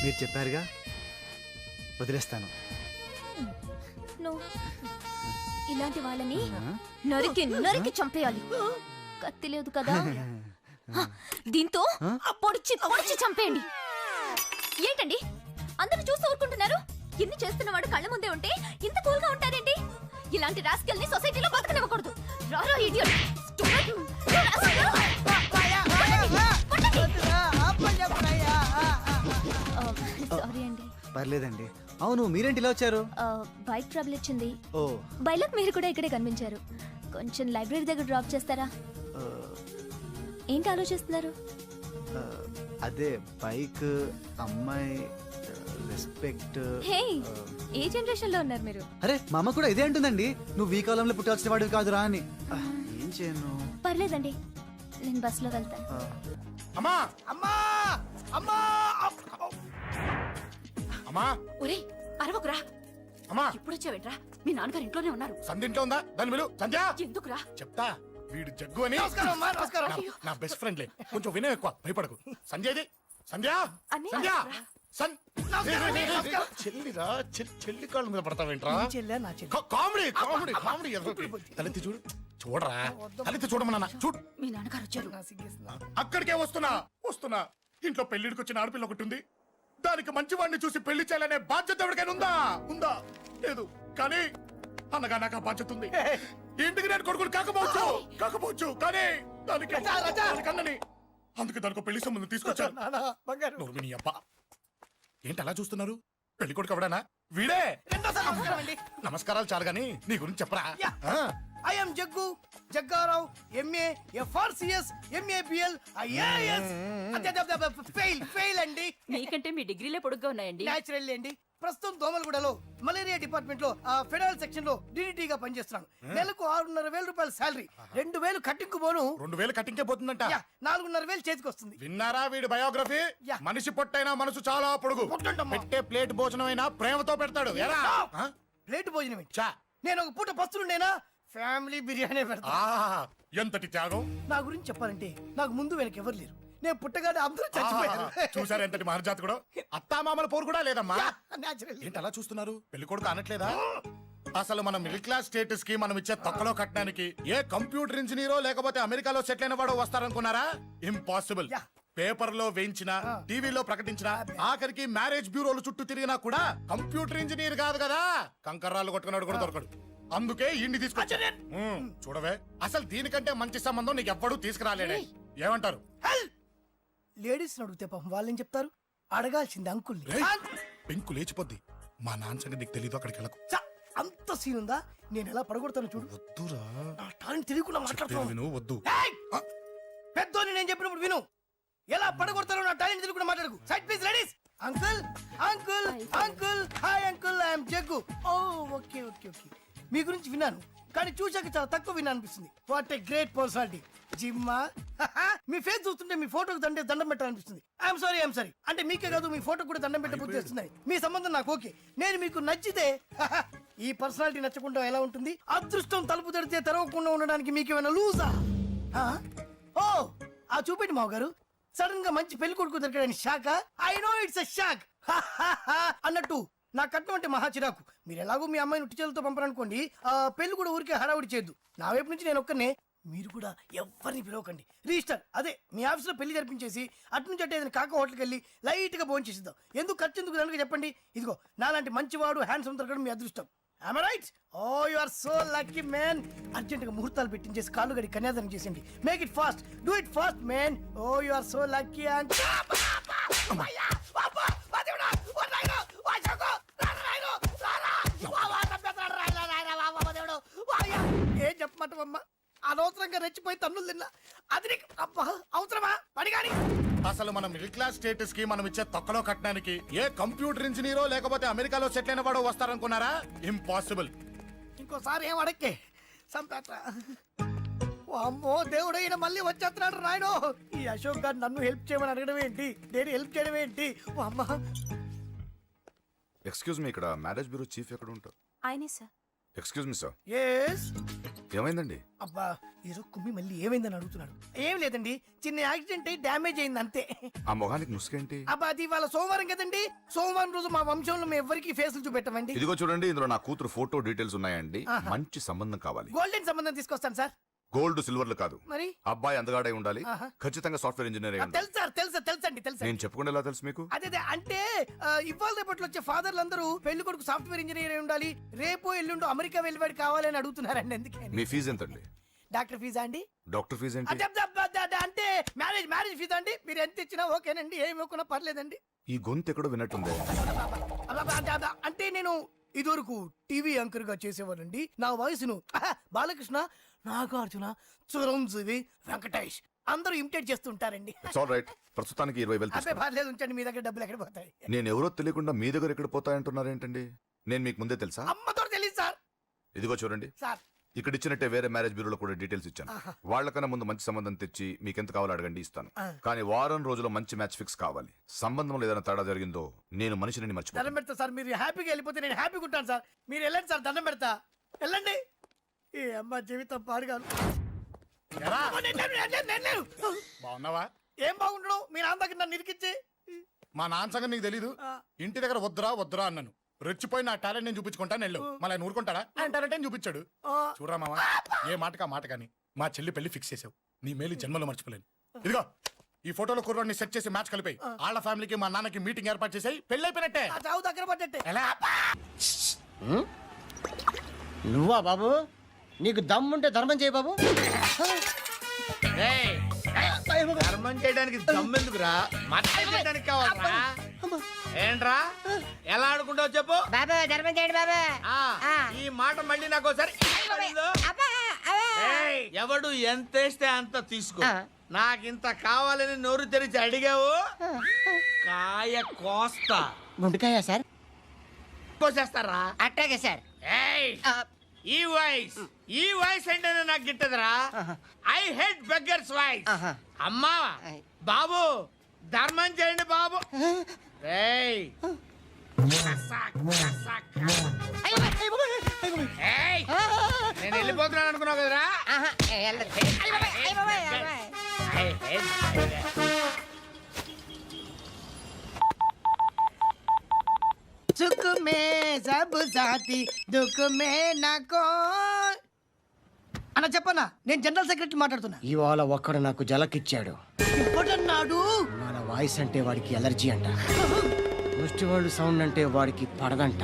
మీరు చెప్పారుగా, వదిలేస్తాను. ఇలాంటి వాళ్ళని నరికి చంపేయాలి. కత్తి లేదు కదా, దీంతో పొడిచి చంపేయండి. ఏంటండి అందరూ చూస్తూ ఊరుకుంటున్నారు? ఇన్ని చేస్తున్నవాడు కళ్ళ ముందే ఉంటే ఇంత కూల్ గా ఉంటారేంటి? ఇలాంటి రాస్కెల్ ని సొసైటీలో బతకనివ్వకూడదు. రారా ఇడియట్. సారీ అండి. పర్లేదండి. అవును, మీరేంటి ఇలా వచ్చారు? బైక్ ట్రబుల్ ఇచ్చింది. ఓ, బైలక్ మీరు కూడా ఇక్కడే కనిపించారు. కొంచెం లైబ్రరీ దగ్గర డ్రాప్ చేస్తారా? ఏంటి ఆలోచిస్తున్నారు? అదే బైక్, అమ్మాయి, రెస్పెక్ట్. హే, ఏ జనరేషన్ లో ఉన్నారు మీరు? అరే మా అమ్మ కూడా ఇదే అంటుందండి, నువ్వు ఈ కాలంలో పుట్టాల్సిన వాడివి కాదురా అని. ఏం చేయను? పర్లేదండి, నేను బస్ లో వెళ్తాను. అమ్మా అమ్మా అమ్మా అమ్మా. ఒరే అరవకురా. అమ్మా ఇప్పుడు వచ్చావేంట్రా? మీ నాన్నగారు ఇంట్లోనే ఉన్నారు. సంధ్య ఇంట్లో ఉందా? దాని విలు. సంధ్య ఎందుకురా? చెప్తా, వీడు జగ్గు అని నా బెస్ట్ ఫ్రెండ్ లే, కొంచెం వినయం ఎక్కువ, భయపడకు. సంధ్యది సంధ్య సంధ్య చెల్లిరా, చెల్లి కాళ్ళ మీద పడతావేంట్రా? Comedy comedy comedy. తలెత్తి చూడు, చూడరా, తలెత్తి చూడమన్నా. చూడు, మీ నాన్నగారు వచ్చారు. అక్కడికే వస్తున్నా. ఇంట్లో పెళ్లిడికి వచ్చిన ఆడపిల్ల ఒకటి ఉంది. దానికి మంచివాడిని చూసి పెళ్లి చేయాలనే బాధ్యత ఎవరికైనా ఉందా? లేదు. కానీ అన్నగా నాకు ఆ బాధ్యత ఉంది. ఇంటికి నేను కొడుకుని కాకపోవచ్చు కానీ దానికి అన్నని, అందుకే దానికి పెళ్లి సంబంధం తీసుకొచ్చాను. నువ్వు నీ అబ్బా ఏంటి అలా చూస్తున్నారు? పెళ్లి కొడుకు ఎవడనా? వీడే. నమస్కారాలు చాలు గాని నీ గురించి చెప్పరా. I am Jaggu Jaggarao, MA, FRCS, MABL, IAS. Fail అండి. మీకంటే మీ డిగ్రీలే పొడుగ్గా ఉన్నాయండి. న్యాచురల్ అండి. ప్రస్తుతం దోమలగూడలో మలేరియా డిపార్ట్మెంట్ లో ఫెడరల్ సెక్షన్ లో DDT గా పనిచేస్తున్నాను. నెలకు 6,500 రూపాయల శాలరీ, 2,000 కట్టింగ్ పోను. 2,000 కట్టింకే పోతుందంట. 4,500 చేతికి వస్తుంది. విన్నారా వీడి బయోగ్రఫీ? మనిషి పొట్టైనా మనసు చాలా పొడుగు. పెట్టే ప్లేట్ భోజనం అయినా ప్రేమతో పెడతాడు. ప్లేట్ భోజనం నేను ఒక పూట పస్తులుండేనా ఫ్యామిలీ బిర్యానీ పెడతా. ఎంతటి త్యాగం! నా గురించి చెప్పాలంటే నాకు ముందు వెనక ఎవరు లేరు. నేను పుట్టగానే అందరూ చచ్చిపోయారు. చూసారు ఎంతటి మహర్జాత్ కూడా. అత్తామామల పోరు కూడా లేదమ్మా. ఏంటి అలా చూస్తున్నారు? పెళ్లి కొడుకు అనట్లేదా? అసలు మన మిడిల్ క్లాస్ స్టేటస్ కి మనం ఇచ్చే తక్కువలో కట్టడానికి ఏ కంప్యూటర్ ఇంజనీరో లేకపోతే అమెరికాలో సెటిల్ అయిన వాడు వస్తారనుకున్నారా? ఇంపాసిబుల్. పేపర్ లో వేయించిన, టీవీలో ప్రకటించిన, ఆఖరికి మ్యారేజ్ బ్యూరోలు చుట్టూ తిరిగినా కూడా కంప్యూటర్ ఇంజనీర్ కాదు కదా, కంకర్రాలు కొట్టుకున్నాడు కూడా దొరకడు. అందుకే ఇండి తీసుకొచ్చా. చూడవే, అసలు దీనికంటే మంచి సంబంధం నీకు ఎవ్వడూ తీసుకురాలేడే. ఏమంటారు? లేడీస్ అడిగితే పాపం వాళ్ళేం చెప్తారు? అడగాల్సింది అంకుల్ని. పెంకు లేచిపోద్ది. మా నాన్న సంగతి నీకు తెలీదు, అక్కడికి వెళ్ళకు. అంత సీన్ ఉందా? నేను ఎలా పడగొడతాను చూడు. వద్దురా, నా టాలెంట్ తెలియకుండా మాట్లాడుతున్నావు. విను, వద్దు. పెద్దోని నేను చెప్పినప్పుడు విను. ఎలా పడగొడతారో నా టాలెంట్ తెలియకుండా మాట్లాడకు. Side please ladies. Uncle uncle uncle, hi uncle, I'm Jaggu. Oh okay okay okay. మీ గురించి విన్నాను, కానీ చూశాక చాలా తక్కువ విన్నా అనిపిస్తుంది. What a great personality. జిమ్మా, మీ ఫేస్ చూస్తుంటే మీ ఫోటోకి దండం పెట్టాలనిపిస్తుంది. I'm sorry. అంటే మీకే కాదు, మీ ఫోటో కూడా దండం పెట్టే బుద్ధి వస్తున్నాయి. మీ సంబంధం నాకు ఓకే. నేను మీకు నచ్చితే ఈ పర్సనాలిటీ నచ్చకుండా ఎలా ఉంటుంది? అదృష్టం తలుపు తెరితే తెరవకుండా ఉండడానికి మీకేమైనా లూజా? ఓ ఆ చూపెట్టి మావ గారు, సడన్ గా మంచి పెళ్లి కొడుకు దొరికాడని shock. I know it's a shock అన్నట్టు నా కట్నం అంటే మహా చిరాకు. మీరు ఎలాగో మీ అమ్మాయిని ఉట్టి చేతులతో పంపరనుకోండి, ఆ పెళ్లి కూడా ఊరికే హడావుడి చేయొద్దు. నా వైపు నుంచి నేను ఒక్కనే, మీరు కూడా ఎవరిని పిలవకండి. రిజిస్టర్ అదే మీ ఆఫీస్లో పెళ్లి జరిపించేసి అటు నుంచి అంటే ఏదైనా కాక హోటల్కి వెళ్ళి లైట్ గా భోజనం చేసిద్దాం. ఎందుకు ఖర్చు ఎందుకు దానికి చెప్పండి. ఇదిగో నాలాంటి మంచివాడు హ్యాండ్సమ్ దొరకడం మీ అదృష్టం. Am I right? Oh, you are so lucky, man. Urgent గా ముహూర్తాలు పెట్టించేసి కాళ్ళు గడి కన్యాదానం చేసేయండి. Make it fast, do it fast, man. Oh, you are so lucky. And ఏం చెప్పమంటావమ్మా? అనవసరంగా రెచ్చిపోయి తన్నులు తిన్నా. అది నీకు అవసరమా? పడిగాని అసలు మన మిడిల్ క్లాస్ స్టేటస్ కి మనం ఇచ్చే తక్కువలో కట్టడానికి ఏ కంప్యూటర్ ఇంజనీరో లేకపోతే అమెరికాలో సెటిల్ అయిన వాడు వస్తారనుకున్నారా? ఇంపాసిబుల్. ఇంకోసారి ఏం అడక్కే సంపేట. అమ్మో దేవుడు, ఈయన మళ్ళీ వచ్చేస్తున్నాడు రాయడు. ఈ అశోక్ గారు నన్ను హెల్ప్ చేయమని అడగడం ఏంటి, నేను హెల్ప్ చేయడం ఏంటి? అమ్మ ఎక్స్క్యూజ్ మీ, ఇక్కడ మ్యారేజ్ బ్యూరో చీఫ్ ఎక్కడ ఉంటారు? ఆయనే sir. Excuse me sir, yes. ఏమైందండి? అబ్బా ఈరోజు కుమ్మి మళ్ళీ ఏమైందని అడుగుతున్నాడు. ఏం లేదండి, చిన్న యాక్సిడెంట్ అయ్యి డ్యామేజ్ అయింది అంతే. ఆ మొహానికి ముసుకేంటి? అబ్బా అది ఇవాళ సోమవారం కదండి. సోమవారం రోజు మా వంశంలో మేము ఎవరికి ఫేసులు చూపెట్టమండి. ఇదిగో చూడండి, ఇందులో నా కూతురు ఫోటో డీటెయిల్స్ ఉన్నాయండి. మంచి సంబంధం కావాలి. గోల్డెన్ సంబంధం తీసుకొస్తాను సార్. గోల్డ్ సిల్వర్లు కాదు, మరి అబ్బాయి అందగాడై ఉండాలి. ఖచ్చితంగా సాఫ్ట్వేర్ ఇంజనీర్ అయి ఉండాలి. తెలుసు సార్, తెలుసండి. నేను చెప్పకుండా ఎలా తెలుసు మీకు? అదే అంటే ఇవాళ రేపట్లో వచ్చే ఫాదర్లు అందరూ పెళ్లి కొడుకు సాఫ్ట్వేర్ ఇంజనీర్ అయి ఉండాలి, రేపు ఎల్లుండు అమెరికా వెళ్ళివాడు కావాలి అని అడుగుతున్నారండి. అందుకే మీ ఫీజు ఎంతండి? డాక్టర్ ఫీజా అండి? డాక్టర్ ఫీజు ఏంటి? అంటే మ్యారేజ్ ఫీజా అండి? మీరు ఎంత ఇచ్చినా ఓకేనండి, ఏమి ఇవ్వకున్నా పర్లేదండి. ఈ గొంతు ఎక్కడో విన్నట్టుంది. అంటే నేను ఇదివరకు టీవీ యాంకర్ గా చేసేవాడండి. నా వయసును బాలకృష్ణ, నాగార్జున, చిరంజీవి, వెంకటేష్ అందరూ ఇమిటేట్ చేస్తుంటారండి. ప్రస్తుతానికి 20,000 అబ్బే పర్లేదు, ఉంచండి. మీ దగ్గర డబ్బులు ఎక్కడ పోతాయి? నేను ఎవరో తెలియకుండా మీ దగ్గర ఎక్కడ పోతాయంటున్నారు ఏంటండి? నేను మీకు ముందే తెలుసా? అమ్మతో తెలియదు సార్. ఇదిగో చూడండి సార్, ఇక్కడ ఇచ్చినట్టే వేరే మ్యారేజ్ బ్యూరోలో కూడా డీటెయిల్స్ ఇచ్చాను. వాళ్ళకన్నా ముందు మంచి సంబంధం తెచ్చి మీకు ఎంత కావాలో అడగండి, ఇస్తాను. కానీ వారం రోజుల్లో మంచి మ్యాచ్ ఫిక్స్ కావాలి. సంబంధంలో ఏదైనా తేడా జరిగిందో నేను మనిషిని మర్చిపోతాను. దండం పెడతా సార్. మీరు హ్యాపీగా వెళ్ళిపోతే నేను హ్యాపీగా ఉంటాను సార్. మీరు వెళ్ళండి సార్, దండం పెడతా. వెళ్ళండి. ఈ అమ్మ జీవితం పాడుగాను. బాగున్నావా? ఏం బాగుండడం? మీ నాన్న దగ్గర నన్ను ఇరికిచ్చి. మా నాన్న సంగతి నీకు తెలీదు. ఇంటి దగ్గర వద్దురా అన్నాను. రెచ్చిపోయి నా టాలెంట్ నేను చూపించుకుంటాను వెళ్ళు. మళ్ళీ ఆయన ఊరుకుంటాడా? ఆయన టాలెంట్ చూపించాడు. చూడరా మావా, ఏ మాటకా మాట కానీ మా చెల్లి పెళ్లి ఫిక్స్ చేసావు. నీ మేలు జన్మలో మర్చిపోలేను. ఇదిగో ఈ ఫోటోలో కుర్రాన్ని సెట్ చేసి మ్యాచ్ కలిపాయి. వాళ్ళ ఫ్యామిలీకి మా నాన్నకి మీటింగ్ ఏర్పాటు చేసాయి. పెళ్లి అయిపోయినట్టే. చావు దగ్గర పడ్డట్టే. ఎలా? నువ్వా బాబు? నీకు దమ్ముంటే ధర్మం చేయ బాబు. ధర్మం చేయడానికి దమ్మెందుకురా? చేయడానికి కావాలరా? ఏంట్రా ఎలా ఆడుకుంటావు చెప్పు. బాబా ధర్మం చేయండి బాబా. ఈ మాట మళ్ళీ నాకు ఒకసారి. ఎవడు ఎంత వేస్తే అంత తీసుకో. నాకింత కావాలని నోరు తెరిచి అడిగావు, కాయ కోస్తా. గుండెకాయ సార్? కోసేస్తారా? అట్టాగే సార్. ఈ వాయిస్ ఏంటనే నాకు గిట్టదురా. I hate beggars voice. అమ్మా బాబు ధర్మం చేయండి బాబు. నేను వెళ్ళిపోతున్నాను అనుకున్నావు కదరా. చుక్కు మే సబ్ సాథీ దుఃఖ్ మే నాకో. అన్న చెప్పన్నా, నేను జనరల్ సెక్రటరీ మాట్లాడుతున్నా. ఇవాళ ఒక్కడు నాకు జలకిచ్చాడు. ఇప్పుడన్నాడు మన వాయిస్ అంటే వాడికి ఎలర్జీ అంట. ముష్టి వాళ్ళు సౌండ్ అంటే వాడికి పడదంట.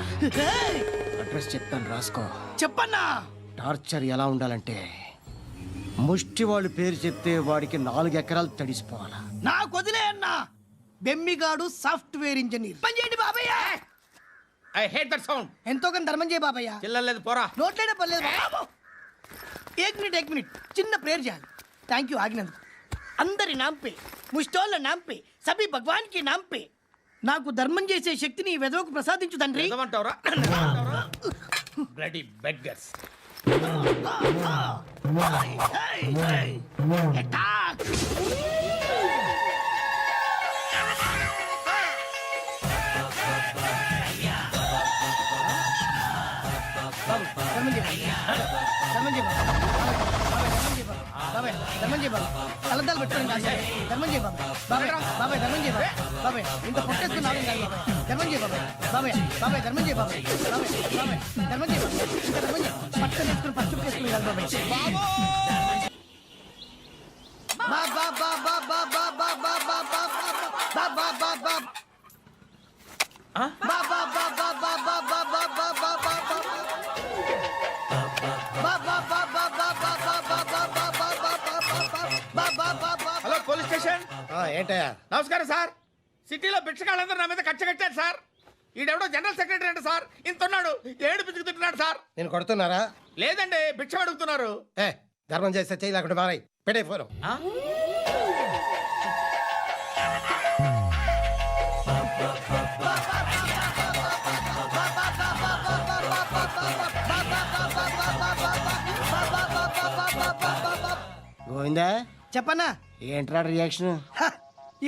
అడ్రస్ చెప్తాను, రాసుకో. చెప్పన్నా. టార్చర్ ఎలా ఉండాలంటే ముష్టి వాళ్ళు పేరు చెప్తే వాడికి 4 ఎకరాలు తడిసిపోవాలా. నాకు వదిలే అన్నా. బెమ్మిగాడు సాఫ్ట్వేర్ ఇంజనీర్. పని చేయండి బాబయ్య. I hate that sound. ఎంతో కొంత ధర్మం చేయ బాబయ్య. చిల్లలేదు పోరా. నోట్లైనా పర్లేదు బాబు. ఏక్ మినిట్ చిన్న ప్రేయర్ చేయాలి. థ్యాంక్ యూ ఆగినందుకు. అందరి నాంపే, ముష్టోళ్ళ నాంపే, సభీ భగవాన్ కి నాంపే నాకు ధర్మం చేసే శక్తిని ఈ వెధవకు ప్రసాదించు తండ్రి. Bloody beggars. కలద్దాలు పెట్టుకోండి ధర్మం చేయ బాబాయ్. బాబాయ్ ధర్మం చేయ బాబాయ్. ఇంత పొట్టేసుకున్నాడు ధర్మం చేయ బాబాయ్. బాబాయ్ ధర్మం చేయ బాబాయ్. బాబాయ్ ధర్మం చేయ ఇంకా ధర్మం చేయ. పట్టలు వేసుకుని పచ్చుకు వేసుకుని కాదు బాబాయ్. Hello police station. ఏంటయ్యా? నమస్కారం సార్. సిటీలో భిక్షగాళ్ళందరూ నా మీద కక్ష కట్టారు సార్. ఈడెవడో జనరల్ సెక్రటరీ అంటే సార్, ఇంత ఉన్నాడు, ఏడు పిచ్చుకు తింటున్నాడు సార్. నేను కొడుతున్నారా? లేదండి, భిక్ష అడుగుతున్నారు. ధర్మం చేస్తే చేయి లేకుండా మారాయి. పెట్టే ఫోన్. గోవిందా, చెప్పన్నా. ఏంట్రా రియాక్షన్?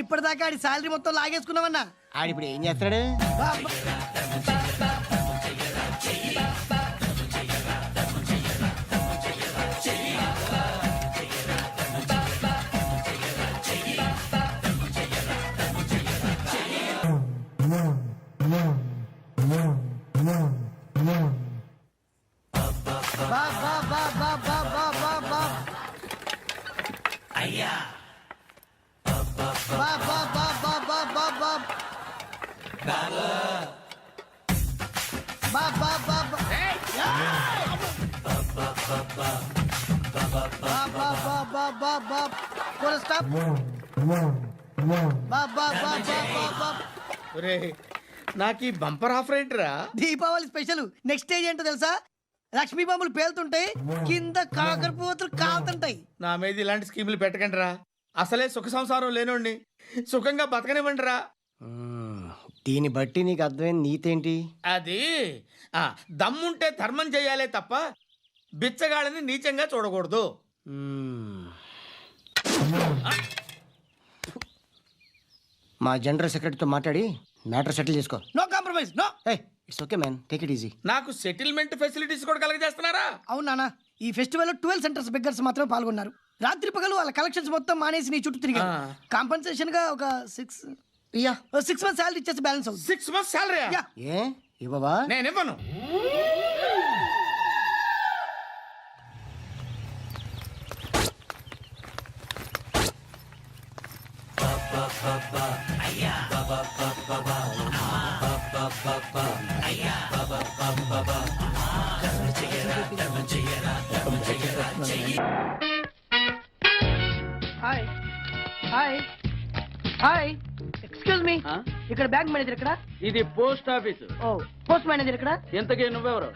ఇప్పటిదాకా ఆడి శాలరీ మొత్తం లాగేసుకున్నావన్నా. ఆడిప్పుడు ఏం చేస్తాడు? అయ్యా నాకు ఈ బంపర్ ఆఫర్ ఏంటిరా? దీపావళి స్పెషల్. నెక్స్ట్ స్టేజ్ ఏంటో తెలుసా? లక్ష్మీ బాంబులు పేలుతుంటాయి, కింద కాకరపోతులు కాలుతుంటాయి. నా మీద ఇలాంటి స్కీములు పెట్టకండి రా. అసలే సుఖ సంసారం లేనోడిని సుఖంగా బతకనివ్వండి రా. దీన్ని బట్టి నీకు అర్థమైన నీతేంటి? అది దమ్ముంటే ధర్మం చేయాలే తప్ప బిచ్చగాళ్ళని నీచంగా చూడకూడదు. మా జనరల్ సెక్రటరీతో మాట్లాడి మ్యాటర్ సెటిల్ చేసుకో. No compromise. No. It's okay man, take it easy. నాకు సెటిల్మెంట్ ఫెసిలిటీస్ కూడా కలగజేస్తున్నారా? అవును నాన్న. ఈ ఫెస్టివల్ 12 సెంటర్స్ బెగ్గర్స్ మాత్రం పాల్గొన్నారు. రాత్రి పగలు వాళ్ళ కలెక్షన్స్ మొత్తం మానేసి నీ చుట్టూ తిరిగారు. కాంపన్సేషన్ గా ఒక 6 months సాలరీ ఇచ్చేసి బ్యాలెన్స్ అవుతుంది. 6 months సాలరీ? ఏ ఇవ్వవా? నేను ఇవ్వను. Hi hi hi, excuse me. ఇక్కడ బ్యాంక్ మేనేజర్ ఇక్కడ. ఇది పోస్ట్ ఆఫీస్. ఓ, పోస్ట్ మేనేజర్ ఇక్కడ. ఎంతకీ నువ్వెవరు?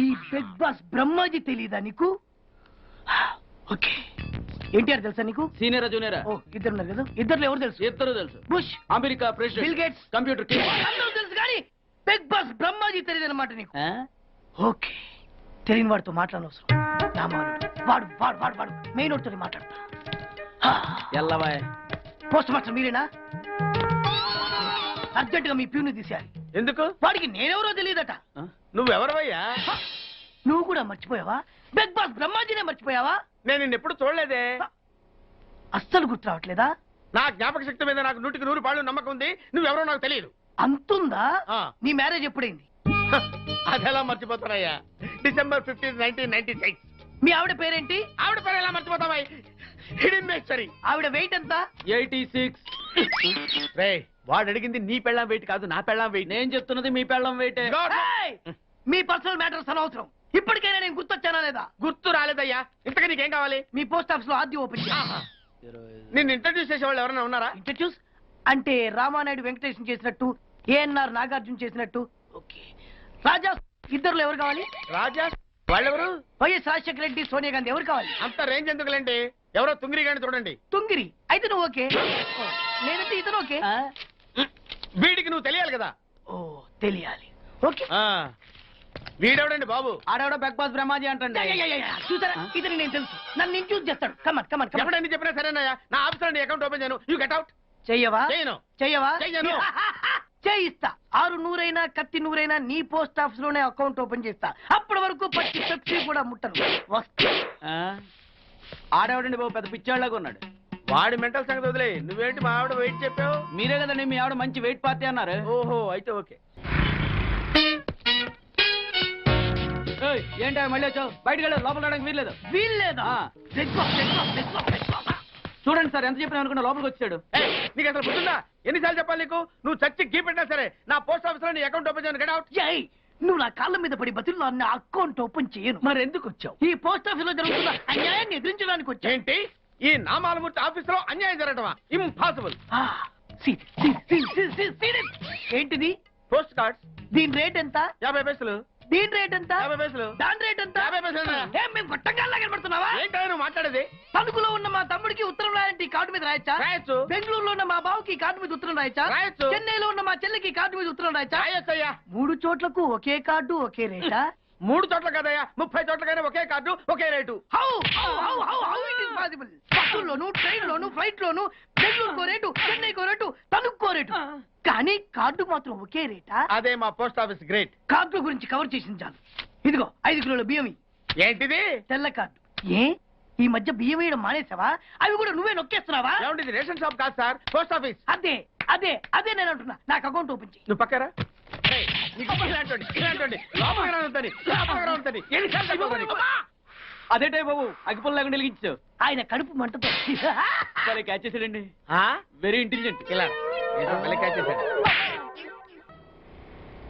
ఈ బిగ్ బాస్ బ్రహ్మాజీ తెలీదా నీకు? ఓకే. ఎన్టీఆర్ తెలుసా నీకు? సీనియరా జూనియరా? ఓ, ఇద్దరు ఉన్నారు కదా. ఇద్దరు ఎవరు తెలుసు? ఇద్దరు తెలుసు. Bush, America president, bill gates, computer అందరూ తెలుసు కానీ బిగ్ బాస్ బ్రహ్మాజీ తెలియదు అనమాట నీకు. ఓకే, తెలియని వాడితో మాట్లాడనవసరం. వాడు వాడు వాడు వాడు మెయిన్ వాడితో మాట్లాడతా. ఎల్లవాయ్. పోస్ట్ మాస్టర్ మీరేనా? అర్జెంట్ గా మీ ప్యూని తీసేయాలి. ఎందుకు? వాడికి నేనెవరో తెలియదట. నువ్వెవరవయ్యా? నువ్వు కూడా మర్చిపోయావా? బిగ్ బాస్ బ్రహ్మాజీనే మర్చిపోయావా? నేను నిన్నెప్పుడు చూడలేదే. అస్సలు గుర్తు రావట్లేదా? నా జ్ఞాపక శక్తి మీద నాకు 100కి 100 పాళ్ళు నమ్మకం ఉంది. నువ్వెవరో నాకు తెలియదు. అంతుందా? నీ మ్యారేజ్ ఎప్పుడైంది? అదెలా మర్చిపోతానయ్యా, డిసెంబర్ 15, 1996. మీ ఆవిడ పేరేంటి? ఆవిడ పేరు ఎలా మర్చిపోతావా? హిడెన్మేశ్వరి. ఆవిడ వెయిట్ ఎంత? 86. రే, వాడు అడిగింది నీ పెళ్ళాం వెయిట్ కాదు, నా పెళ్ళాం వెయిట్. నేను చెప్తున్నది మీ పెళ్ళం వెయిటే. ఏయ్! మీ పర్సనల్ మ్యాటర్స్ అనవసరం. ఇప్పటికైనా నేను గుర్తొచ్చానా లేదా? గుర్తు రాలేదయ్యా. ఇంతగా నీకేం కావాలి? మీ పోస్ట్ ఆఫీస్ లో ఆర్డీ ఓపెన్ చేయాలి. నిన్ను ఇంట్రడ్యూస్ చేసే వాళ్ళు ఎవరైనా ఉన్నారా? ఇంట్రడ్యూస్ అంటే రామానాయుడు వెంకటేశం చేసినట్టు, ఏఎన్ఆర్ నాగార్జున చేసినట్టు. ఓకే, రాజా ఇద్దరులో ఎవరు కావాలి? రాజా వాళ్ళెవరు? వైఎస్ రాజశేఖర రెడ్డి, సోనియా గాంధీ ఎవరు కావాలి? అంత రేంజ్ ఎందుకులేండి, ఎవరో తుంగిరి గాని చూడండి. తుంగిరి అయితే నువ్వు ఓకే, నేనంటే ఇతను ఓకే. వీడికి నువ్వు తెలియాలి కదా. ఓ తెలియాలి. ఓకే. వీడెవడండి బాబు? ఆడెవడో బిగ్ బాస్ బ్రహ్మాజీ అంటండి. చూసారా, ఇతని నేను తెలుసు, నన్ను ఇంట్రడ్యూస్ చేస్తాడు. Come on come on come on. ఎప్పుడైనా చెప్పినా సరేనయ్యా, నా ఆఫీస్ లో అకౌంట్ ఓపెన్ చేయను. You get out. చెయ్యవా? చేయను. చెయ్యవా? చెయ్యను. చేయిస్తా. 6 నూరైనా కత్తి నూరైనా నీ పోస్ట్ ఆఫీస్ లోనే అకౌంట్ ఓపెన్ చేస్తా. అప్పటి వరకు పచ్చి పెప్సీ కూడా ముట్టను. వస్తా. ఆడెవడండి బాబు, పెద్ద పిచ్చాళ్ళగా ఉన్నాడు. వాడి మెంటల్ సంగతి వదిలే, నువ్వేంటి మా ఆవిడ వెయిట్ చెప్పావు? మీరే కదండి మీ ఆవిడ మంచి వెయిట్ పార్టీ అన్నారు. ఓహో, అయితే ఓకే. ఏంటో మళ్ళీ వచ్చావు? బయటకు వెళ్ళి లోపల రావడానికి వీల్లేదు. వీల్లేదా? చూడండి సార్, ఎంత చెప్పినా అనుకున్నా లోపలికి వచ్చాడు. నీకు అసలు గుర్తుందా? ఎన్నిసార్లు చెప్పాలి నీకు? నువ్వు చచ్చి గీ పెట్టినా సరే నా పోస్ట్ ఆఫీస్ లో నీ అకౌంట్ ఓపెన్ చేయను. Get out. నువ్వు నా కాళ్ళ మీద పడి బతుల్లో అన్న అకౌంట్ ఓపెన్ చేయను. మరి ఎందుకు వచ్చావు? ఈ పోస్ట్ ఆఫీస్ లో జరుగుతున్న అన్యాయాన్ని ఎదిరించడానికి వచ్చా. ఏంటి? ఈ నామాలమూర్తి ఆఫీస్ లో అన్యాయం జరగటమా? ఇంపాసిబుల్. ఏంటిది? Post cards. దీని రేట్ ఎంత? 50 పైసలు. దీని రేట్ ఎంత? 50 పైసలు. దాని రేట్ ఎంత? 50 పైసలు. మేము గొట్టంగాల్లా కనబడుతున్నావా? ఏంటో నువ్వు మాట్లాడేది? తణుకులో ఉన్న మా తమ్ముడికి ఉత్తరం రాయంటే ఈ కార్డు మీద రాయచ్చా? రాయొచ్చు. బెంగళూరులో ఉన్న మా బావుకి ఈ కార్డు మీద ఉత్తరం రాయచ్చా? రాయొచ్చు. చెన్నైలో ఉన్న మా చెల్లికి ఈ కార్డు మీద ఉత్తరం రాయచ్చా? రాయొచ్చయ్యా. 3 చోట్లకు ఒకే కార్డు ఒకే రేటా? 3 చోట్ల కదయ్యా, 30 చోట్లకైనా ఒకే కార్డు ఒకే రేటు. బస్సుల్లోను, ట్రైన్ లోను, ఫ్లైట్ లోను బెంగళూరుకో రేటు, చెన్నైకో రేటు, తణుక్కో రేటు, కానీ కార్డు మాత్రం ఒకే రేటా? అదే మా పోస్ట్ ఆఫీస్ గ్రేట్. కార్డు గురించి కవర్ చేసింది చాలు. ఇదిగో 5 కిలోల బియ్యం. ఏంటిది? తెల్ల కార్డు. ఏ ఈ మధ్య బియ్యం వేయడం మానేసావా? అవి కూడా నువ్వే నొక్కేస్తున్నావా? ఏమండి, రేషన్ షాప్ కాదు సార్, పోస్ట్ ఆఫీస్. అదే అదే అదే నేను అంటున్నా. నాకు అకౌంట్ ఓపెన్ చేయి. నువ్వు పక్కరా. అదేటే బాబు, అగ్గిపుల్ల లేకుండా వెలిగించావు. ఆయన కడుపు మంటతో క్యాచ్ చేసాడండి. Very intelligent. ఇలా క్యాచ్ చేశాడు.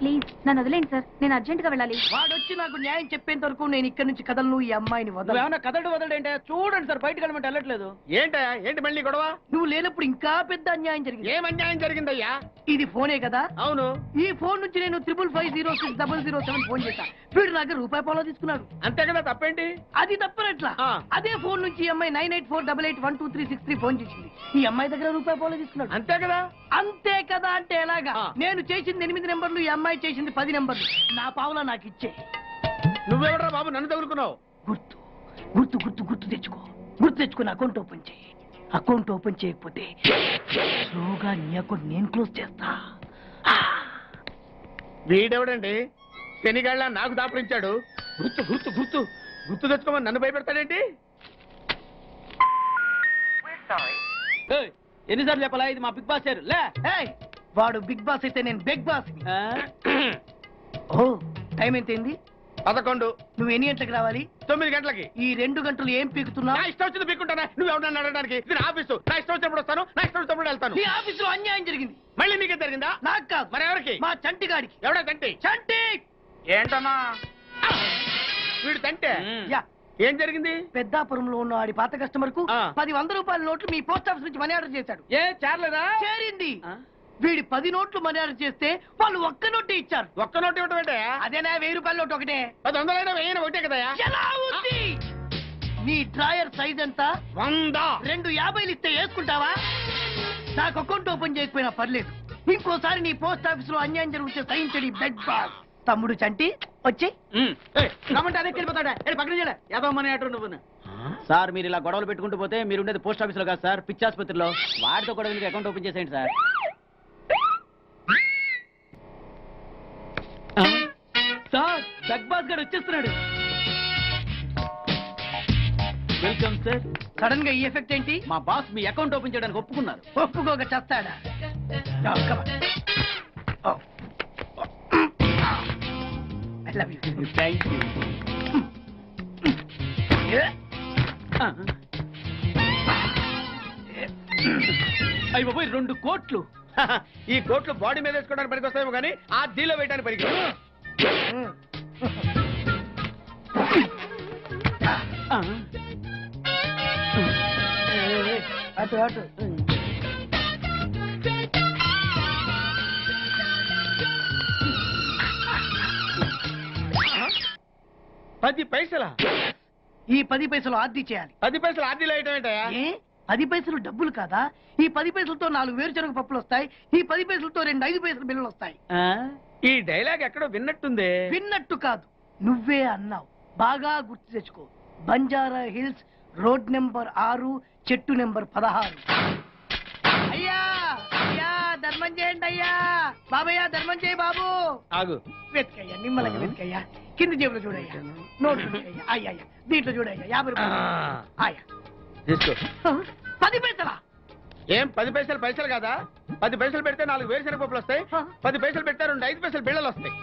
ప్లీజ్ నన్ను వదిలేండి సార్, నేను అర్జెంట్ గా వెళ్ళాలి. వాడొచ్చి నాకు న్యాయం చెప్పేంత వరకు నేను ఇక్కడి నుంచి కదలను. ఈ అమ్మాయిని వదలు. ఏమన్నా కదలడు ఏంటే? చూడండి సార్, బయటకు వెళ్ళమంటే వెళ్ళట్లేదు. ఏంటయ్యా, ఏంటి మళ్ళీ గొడవ? నువ్వు లేనప్పుడు ఇంకా పెద్ద అన్యాయం జరిగింది. ఏం అన్యాయం జరిగిందయ్యా? ఇది ఫోనే కదా? అవును. ఈ ఫోన్ నుంచి నేను 555060007 ఫోన్ చేశా. వీడు నాకు ₹1 తీసుకున్నాడు. అంతే కదా, తప్పేంటి? అది తప్పనట్లా. అదే ఫోన్ నుంచి ఈ అమ్మాయి 984888123363 ఫోన్ చేసింది. ఈ అమ్మాయి దగ్గర ₹1 తీసుకున్నాడు. అంతే కదా? అంతే కదా అంటే ఎలాగా? నేను చేసింది 8 నెంబర్లు, ఈ అమ్మాయి చేసింది 10 నెంబర్లు. నా పావులా నాకు ఇచ్చే. నువ్వెవడరా బాబు నన్ను తగులుకున్నావు? గుర్తు గుర్తు గుర్తు గుర్తు తెచ్చుకో. గుర్తు తెచ్చుకుని అకౌంట్ ఓపెన్ చేయి. అకౌంట్ ఓపెన్ చేయకపోతే స్లోగా నీ అకౌంట్ నేను క్లోజ్ చేస్తా. వీడెవడండి శనిగాళ్ళ నాకు దాపరించాడు? గుర్తు గుర్తు గుర్తు గుర్తు తెచ్చుకోమని నన్ను భయపెడతాడేంటి? ఎన్నిసార్లు చెప్పాలా, ఇది మా బిగ్ బాస్ సార్. లే, వాడు బిగ్ బాస్ అయితే నేను బిగ్ బాస్. ఓ టైం ఎంతైంది? 11. నువ్వు ఎన్ని గంటలకు రావాలి? 9 గంటలకి. ఈ 2 గంటలు ఏం పీకుతున్నా? నా ఇష్టం వచ్చింది పీక్కుంటానా? నువ్వు ఎవరన్నా అడగడానికి? ఇది నా ఆఫీసు. నా ఇష్టం వచ్చినప్పుడు వస్తాను, నా ఇష్టం వచ్చినప్పుడు వెళ్తాను. ఈ ఆఫీసులో అన్యాయం జరిగింది. మళ్ళీ నీకే జరిగిందా? నాకు కాదు. మరి ఎవరికి? మా చంటి గాడికి. ఎవడా తంటి? చంటి. ఏంటన్నా వీడు తంటే? యా. ఏం జరిగింది? పెద్దాపురంలో ఉన్న వాడి పాత కస్టమర్ కు 10 100 నోట్లు మీ పోస్ట్ ఆఫీస్ నుంచి మనీ ఆర్డర్ చేశాడు. ఏ చేరలేదా? చేరింది. వీడి 10 నోట్లు మనీ ఆర్డర్ చేస్తే వాళ్ళు ఒక్క నోటు ఇచ్చారు. ఒక్క నోటు ఇవ్వటం ఏంటే? అదేనా ₹1000 నోటు ఒకటే. 100 వెయ్యి ఒకటే కదా? ఎలా ఉంది? నీ డ్రాయర్ సైజ్ ఎంత? 100. 2 50లు ఇస్తే వేసుకుంటావా? నాకు అకౌంట్ ఓపెన్ చేయకపోయినా పర్లేదు. ఇంకోసారి నీ పోస్ట్ ఆఫీస్ లో అన్యాయం జరిగితే సహించడి బెడ్ బాస్. తమ్ముడు చంటి వచ్చి రమ్మంటే అదే వెళ్ళిపోతాడా? పక్కన చేయలే యాదవ్ మనీ ఆటో నువ్వు. సార్ మీరు ఇలా గొడవలు పెట్టుకుంటూ పోతే మీరు ఉండేది పోస్ట్ ఆఫీస్ లో కాదు సార్, పిచ్చి ఆసుపత్రిలో. వాడితో కూడా మీకు అకౌంట్ ఓపెన్ చేసేయండి సార్. సార్ బిగ్ బాస్ గారు వచ్చేస్తున్నాడు. Welcome sir. సడన్ గా ఈ ఎఫెక్ట్ ఏంటి? మా బాస్ మీ అకౌంట్ ఓపెన్ చేయడానికి ఒప్పుకున్నారు. ఒప్పుకోక చేస్తాడా? I love you thank you అయ్యి బాబోయ్ 2 కోట్లు. ఈ కోట్లు బాడీ మీద వేసుకోవడానికి పనికి వస్తాయేమో కానీ ఆ దీలో వేయడానికి పనికి అటు అటు 10 పైసలా? ఈ 10 పైసలు ఆర్డీ చేయాలి. 10 పైసలు ఆర్డీలో వేయటం ఏంటయ్యా? ఏ 10 పైసలు డబ్బులు కాదా? ఈ 10 పైసలతో 4 వేరుశనగ పప్పులు వస్తాయి. ఈ 10 పైసలతో 2 5 పైసలు బిల్లులు వస్తాయి. ఈ డైలాగ్ ఎక్కడో విన్నట్టుంది. విన్నట్టు కాదు, నువ్వే అన్నావు. బాగా గుర్తు తెచ్చుకో. బంజారా హిల్స్, రోడ్ నెంబర్ 6, చెట్టు నెంబర్ 16. అయ్యా అయ్యా ధర్మం చేయండి అయ్యా. బాబయ్యా ధర్మం చేయి బాబు. ఆగు. వెతికయ్యా, నిమ్మలకి వెతికయ్యా. కింది జేబులో చూడయ్యా, నోట్లు చూడయ్యా. అయ్యా దీంట్లో చూడయ్యా, 50 రూపాయలు. అయ్యా తీసుకో. 10 పైసలా? ఏం 10 పైసలు పైసలు కాదా? 10 పైసలు పెడితే 4 వేరుశనగ పప్పులు వస్తాయి. 10 పైసలు పెడితే 2 5 పైసలు బిళ్ళలు వస్తాయి.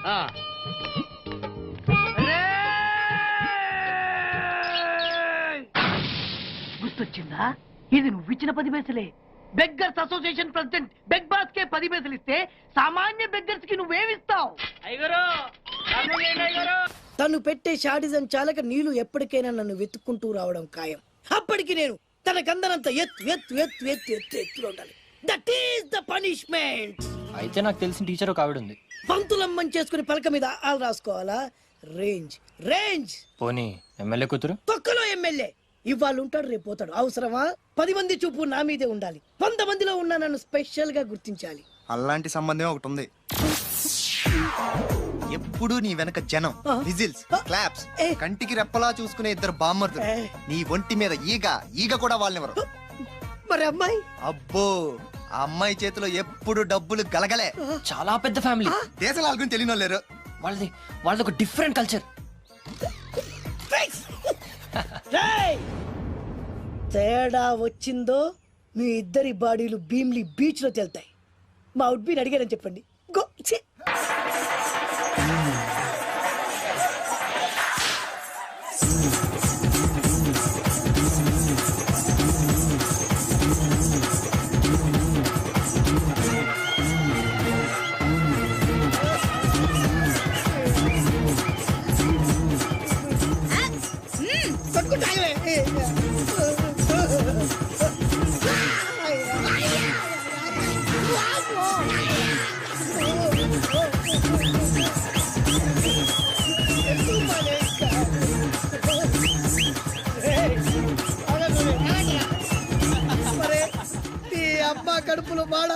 గుర్తొచ్చిందా? ఇది నువ్వు ఇచ్చిన 10 పైసలే. Beggars association president beg boss కే 10 పైసలు ఇస్తే సామాన్య బెగ్గర్స్ కి నువ్వేమిస్తావు? తను పెట్టే షాడిజం చాలక నీళ్లు ఎప్పటికైనా నన్ను వెతుక్కుంటూ రావడం ఖాయం. అప్పటికి నేను తనకందనంత ఎత్తులో ఉండాలి. That is the punishment. అయితే నాకు తెలిసిన టీచర్ ఒక ఆవిడ ఉంది. పంతులమ్మని చేసుకుని పలక మీద ఆలు రాసుకోవాలా? Range range. పోనీ ఎమ్మెల్యే కూతురు? తొక్కలో ఎమ్మెల్యే. ఇవాళ ఉంటాడు, రేపు పోతాడు. అవసరమా? 10 మంది చూపు నా మీదే ఉండాలి. 100 మందిలో ఉన్న నన్ను స్పెషల్ గా గుర్తించాలి. అలాంటి సంబంధం ఒకటి ఉంది. ఎప్పుడు నీ వెనక జనం, విజిల్స్, క్లాప్స్, కంటికి రెప్పలా చూసుకునే 2 బామ్మర్దులు. నీ ఒంటి మీద ఈగ కూడా వాళ్ళెవరు. మరి అమ్మాయి? అబ్బో, ఆ అమ్మాయి చేతిలో ఎప్పుడు డబ్బులు గలగలే. చాలా పెద్ద ఫ్యామిలీ. దేశాల గురించి తెలియని లేరు. వాళ్ళది ఒక డిఫరెంట్ కల్చర్. తేడా వచ్చిందో మీ ఇద్దరి బాడీలు భీమ్లీ బీచ్ లో తేల్తాయి. మా ఉడ్బీని అడిగారని చెప్పండి. గో. అమ్మ కడుపులో మాడ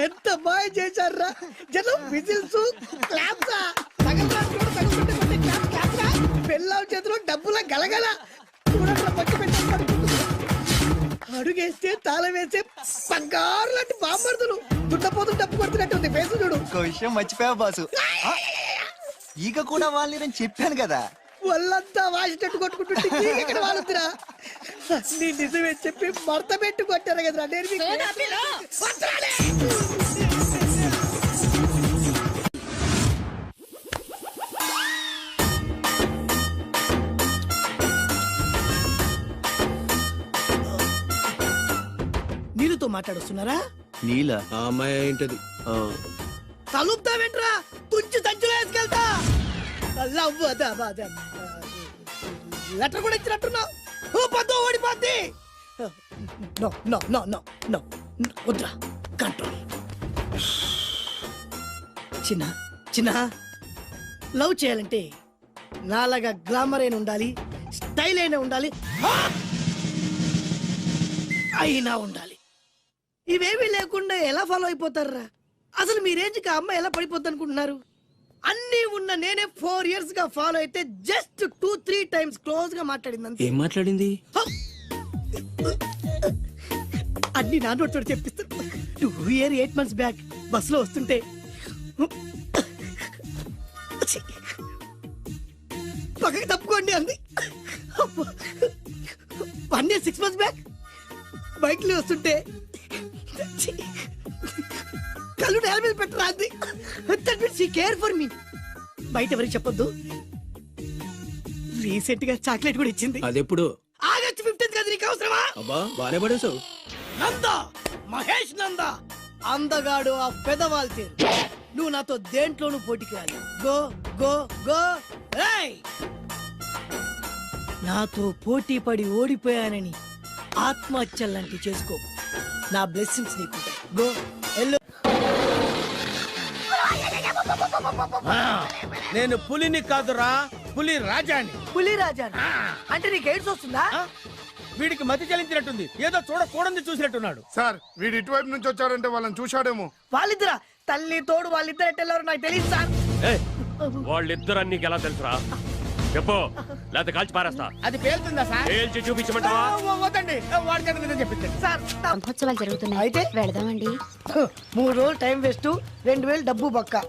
ఎంత మాయ చేశారా జనం. విజిల్స్, క్లాప్స్, పెళ్ళాం చేతిలో డబ్బుల గలగల. అడుగేస్తే తాళం వేసే బంగారు లాంటి బాంబర్దులు. దుడ్డపోతులు డబ్బు కొడుతున్నట్టుంది. ఫేసు చూడు. ఇంకో విషయం మర్చిపోయావు బాసు, ఈగ కూడా వాళ్ళని నేను చెప్పాను కదా. వాళ్ళంతా వాసినట్టు కొట్టుకుంటుంటే ఇక్కడ వాళ్ళురా. నీ నిజమే చెప్పి మడత పెట్టి కొట్టారు కదరా. నేను నీళ్ళతో మాట్లాడుస్తున్నారా? నీల ఆ అమ్మాయి ఏంటది? కలుపుతావేంట్రా? తుంచి సంచులో వేసుకెళ్తా. లెటర్ కూడా ఇచ్చినట్టున్నావు. ఓడిపోద్ది. వద్దురా, కంట్రోల్. చిన్న లవ్ చేయాలంటే నాలాగా గ్లామర్ అయినా ఉండాలి, స్టైల్ అయినా ఉండాలి, అయినా ఉండాలి. ఇవేమీ లేకుండా ఎలా ఫాలో అయిపోతారా? అసలు మీ రేంజ్కి ఆ అమ్మాయి ఎలా పడిపోద్ది అనుకుంటున్నారు? అన్ని ఉన్న నేనే 4 years గా ఫాలో అయితే జస్ట్ 2-3 times క్లోజ్ గా మాట్లాడింది. ఏం మాట్లాడింది? అన్ని నా నోట్ చెప్పిస్తాను. 2 years 8 months బ్యాక్ బస్సులో వస్తుంటే పక్కకి తప్పుకోండి అంది. 1 year 6 months బ్యాక్ బైక్ లో వస్తుంటే కళ్ళు నేల మీద పెట్టరా అంది. Care for me. బయట ఎవరికి చెప్పొద్దు. రీసెంట్ గా చాక్లెట్ కూడా ఇచ్చింది. అదెప్పుడు? ఆగస్ట్ 15 కదా, నీకు అవసరమా? అబ్బా బానే పడేసావు. నంద, మహేష్ నంద, అందగాడు ఆ పెదవాల్తేరు. నువ్వు నాతో దేంట్లోనూ పోటీకి రాలి. Go go go. ఏయ్! నాతో పోటీ పడి ఓడిపోయానని ఆత్మహత్యలాంటి చేసుకో. నా బ్లెస్సింగ్స్ నీకు. Go yellow. నేను పులిని కాదురా, పులి రాజాని. పులి రాజా అంటే నీకు ఎయిడ్స్ వస్తుందా? వీడికి మతి చలించినట్టుంది, ఏదో చూడకూడదు చూసినట్టున్నాడు. సార్ వీడు ఇటువైపు నుంచి వచ్చారంటే వాళ్ళని చూశాడేమో. వాళ్ళిద్దరా? తల్లి తోడు వాళ్ళిద్దరు ఎట్టెళ్ళారు నాకు తెలియదు సార్. వాళ్ళిద్దరు నీకు ఎలా తెలుసురా? చెప్పు, లేకపోతే కాల్చి పారేస్తా. అది పేలుతుందా సార్? పేల్చి చూపించమంటావా? వద్దండి, వాడి చేత మీద చెప్పించండి. సార్ మహోత్సవాలు జరుగుతున్నాయి, అయితే వెళదామండి. 3 రోజులు టైం వేస్ట్, 2000 డబ్బు బక్క.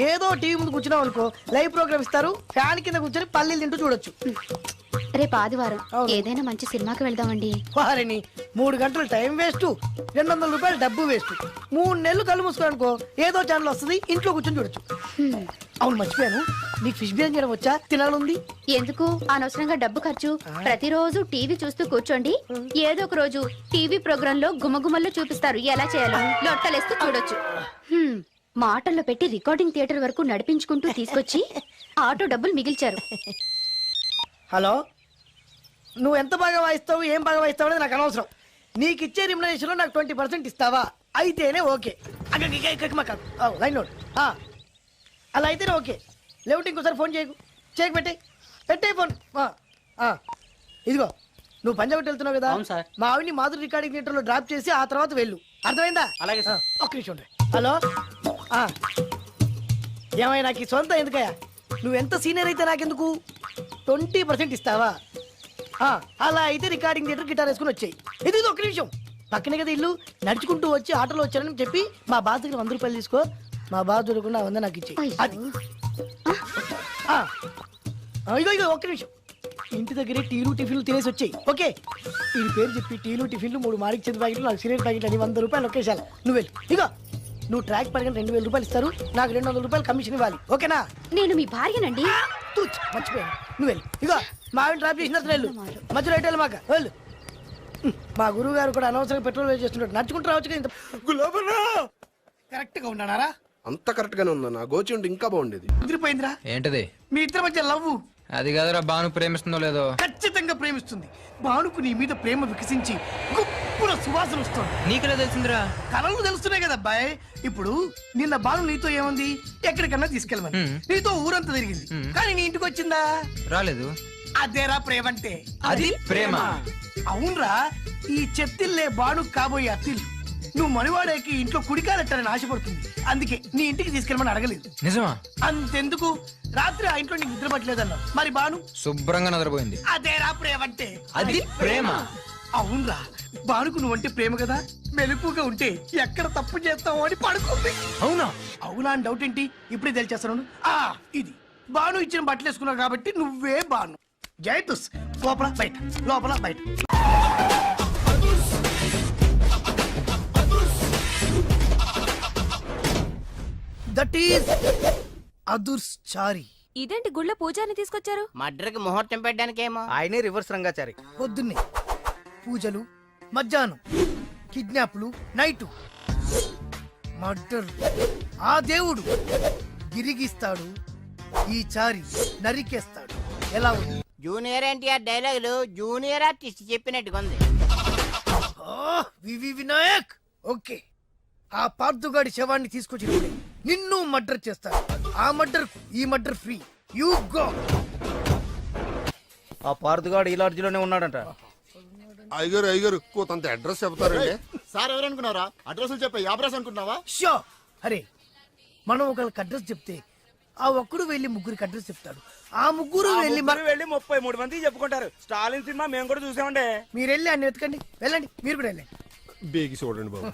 ఏదో టీవీ ముందు కూర్చున్నావు అనుకో, లైవ్ ప్రోగ్రామ్ ఇస్తారు, ఫ్యాన్ కింద కూర్చొని పల్లీలు తింటూ చూడొచ్చు. రేపు ఆదివారం ఏదైనా మంచి సినిమాకి వెళ్దామండి. వారిని 3 గంటలు టైం వేస్ట్, 200 రూపాయలు డబ్బు వేస్ట్. 3 నెలలు కళ్ళు మూసుకోనుకో, ఏదో ఛానల్ వస్తుంది, ఇంట్లో కూర్చొని చూడొచ్చు. అవును మర్చిపోయాను, నీకు ఫిష్ బిర్యానీ చేయడం వచ్చా? తినాలుంది. ఎందుకు అనవసరంగా డబ్బు ఖర్చు? ప్రతిరోజు టీవీ చూస్తూ కూర్చోండి, ఏదో ఒక రోజు టీవీ ప్రోగ్రామ్ లో గుమగుమల్లో చూపిస్తారు ఎలా చేయాలో. లొట్టలేస్తూ చూడొచ్చు. మాటల్లో పెట్టి రికార్డింగ్ థియేటర్ వరకు నడిపించుకుంటూ తీసుకొచ్చి ఆటో డబ్బులు మిగిల్చారు. హలో, నువ్వు ఎంత బాగా వాయిస్తావు, ఏం బాగా వాయిస్తావు అనేది నాకు అనవసరం. నీకు ఇచ్చే రిమ్యునరేషన్ లో నాకు 20% ఇస్తావా? అయితేనే ఓకే. Line load. అలా అయితేనే ఓకే. లేవుంటే ఇంకోసారి ఫోన్ చేయకు పెట్టే ఫోన్. ఇదిగో, నువ్వు పంజాబ్ వెళ్తున్నావు కదా, మా ఆవిడ్ని మాధురి రికార్డింగ్ థియేటర్ లో డ్రాప్ చేసి ఆ తర్వాత వెళ్ళు. అర్థమైందా? అలాగే సార్. ఒక్క నిమిషం ఉండే. హలో, ఏమైనా నాకు ఈ సొంత ఎందుకయ్యా? నువ్వు ఎంత సీనియర్ అయితే నాకెందుకు? 20% ఇస్తావా? అలా అయితే రికార్డింగ్ థియేటర్ గిటార్ వేసుకుని వచ్చాయి. ఇది ఒక్క నిమిషం, పక్కనే కదా ఇల్లు. నడుచుకుంటూ వచ్చి ఆటోలో వచ్చానని చెప్పి మా బాస్ దగ్గర 100 రూపాయలు తీసుకో. మా బాస్ దొరకకుండా 100 నాకు ఇచ్చేయి. అది ఇగో ఒక్క నిమిషం, ఇంటి దగ్గరే టీలు టిఫిన్లు తినేసి వచ్చాయి. ఓకే, ఈ పేరు చెప్పి టీలు టిఫిన్లు 3 మారికి చేతి ప్యాకెట్లు, నాకు సిగరెట్ ప్యాకెట్లు అని 100 రూపాయలు ఒకేసారి. నువ్వు వెళ్ళు. ఇగో, నువ్వు ట్రాక్ పడగానే 2000 రూపాయలు ఇస్తారు, నాకు 200 రూపాయలు కమిషన్ ఇవ్వాలి. ఓకేనా? నేను మీ భార్యనండి. మర్చిపోయాను, నువ్వు వెళ్ళు. ఇగో, మా ఆవిడ డ్రాప్ చేసిన వెళ్ళు, మధ్యలో రైట్ మాక వెళ్ళు. మా గురువు గారు కూడా అనవసరంగా పెట్రోల్ వేస్ట్ చేస్తుంటాడు. నడుచుకుంటూ రావచ్చు. ఇంత కరెక్ట్ గా ఉన్నారా? అంత కరెక్ట్ గానే ఉందా? నా గోచి ఉంటే ఇంకా బాగుండేది. కుదిరిపోయిందిరా. ఏంటది? మీ ఇద్దరి మధ్య లవ్. అది కాదురా, బాను ప్రేమిస్తుందో లేదో. ఖచ్చితంగా ప్రేమిస్తుంది. బానుకు నీ మీద ప్రేమ వికసించి గుప్పున సువాసన వస్తుంది. నీకెలా తెలిసిందిరా? కళలు తెలుస్తున్నాయి కదా అబ్బాయి. ఇప్పుడు నిన్న బాను నీతో ఏముంది, ఎక్కడికన్నా తీసుకెళ్ళమని నీతో ఊరంతా తిరిగింది, కానీ నీ ఇంటికి వచ్చిందా? రాలేదు. అదేరా ప్రేమ అంటే. అది ప్రేమ. అవునరా, ఈ చెత్తిల్లే బాను కాబోయే అత్తిల్లు. నువ్వు మనివాడేకి ఇంట్లో కుడికాలెట్టాలని ఆశపడుతుంది, అందుకే నీ ఇంటికి తీసుకెళ్ళమని అడగలేదు. నిజమా? అంతెందుకు, రాత్రి ఆ ఇంట్లో నీకు నిద్ర పట్టలేదన్నా, మరి బాను శుభ్రంగా నిద్రపోయింది. అదేరా ప్రేమ అంటే. అది ప్రేమ. అవునరా, బానుకు నువ్వంటే ప్రేమ కదా, మెలుపుగా ఉంటే ఎక్కడ తప్పు చేస్తావు అని పడుకుంది. అవునా? అవునా అని డౌట్ ఏంటి, ఇప్పుడే తెలిచేస్తాను. ఇది బాను ఇచ్చిన బట్టలు వేసుకున్నావు కాబట్టి నువ్వే బాను. జైతుస్, లోపల బయట, లోపల బయట. దట్ ఈస్ అదుర్చారి. ఇదేంటి గుళ్ళ పూజాని తీసుకొచ్చారు? మడ్రకి ముహూర్తం పెట్టడానికేమో. ఆయనే రివర్స్ రంగాచారి. పొద్దున్నే పూజలు, మధ్యాహ్నం కిడ్నాప్లు, నైటు మర్డర్. ఆ దేవుడు గిరిగిస్తాడు, ఈ చారి నరికేస్తాడు. ఎలా ఉంది? జూనియర్ ఎన్టీఆర్ డైలాగులు జూనియర్ ఆర్టిస్ట్ చెప్పినట్టుగా ఉంది. వివి వినాయక్. ఓకే, ఆ పార్థుగాడి శవాన్ని తీసుకొచ్చినప్పుడే నిన్ను మర్డర్ చేస్తాడు. ఆ మర్డర్ ఈ మర్డర్ ఫ్రీ. You go. ఆ పార్థుగాడు ఈ లాడ్జిలోనే ఉన్నాడంట. అయ్యగారు కొంత అడ్రస్ చెప్తారండి. సార్ ఎవరనుకున్నారా? అడ్రస్ చెప్పే అడ్రస్ అనుకున్నావా? షో. అరే, మనం ఒకరికి అడ్రస్ చెప్తే ఆ ఒక్కడు వెళ్ళి ముగ్గురికి అడ్రస్ చెప్తాడు. ఆ ముగ్గురు వెళ్ళి 33 మంది చెప్పుకుంటారు. స్టాలిన్ సినిమా మేము కూడా చూసామండి. మీరు వెళ్ళి అన్ని వెతకండి, వెళ్ళండి. మీరు కూడా వెళ్ళండి. బేగి చూడండి బాబు.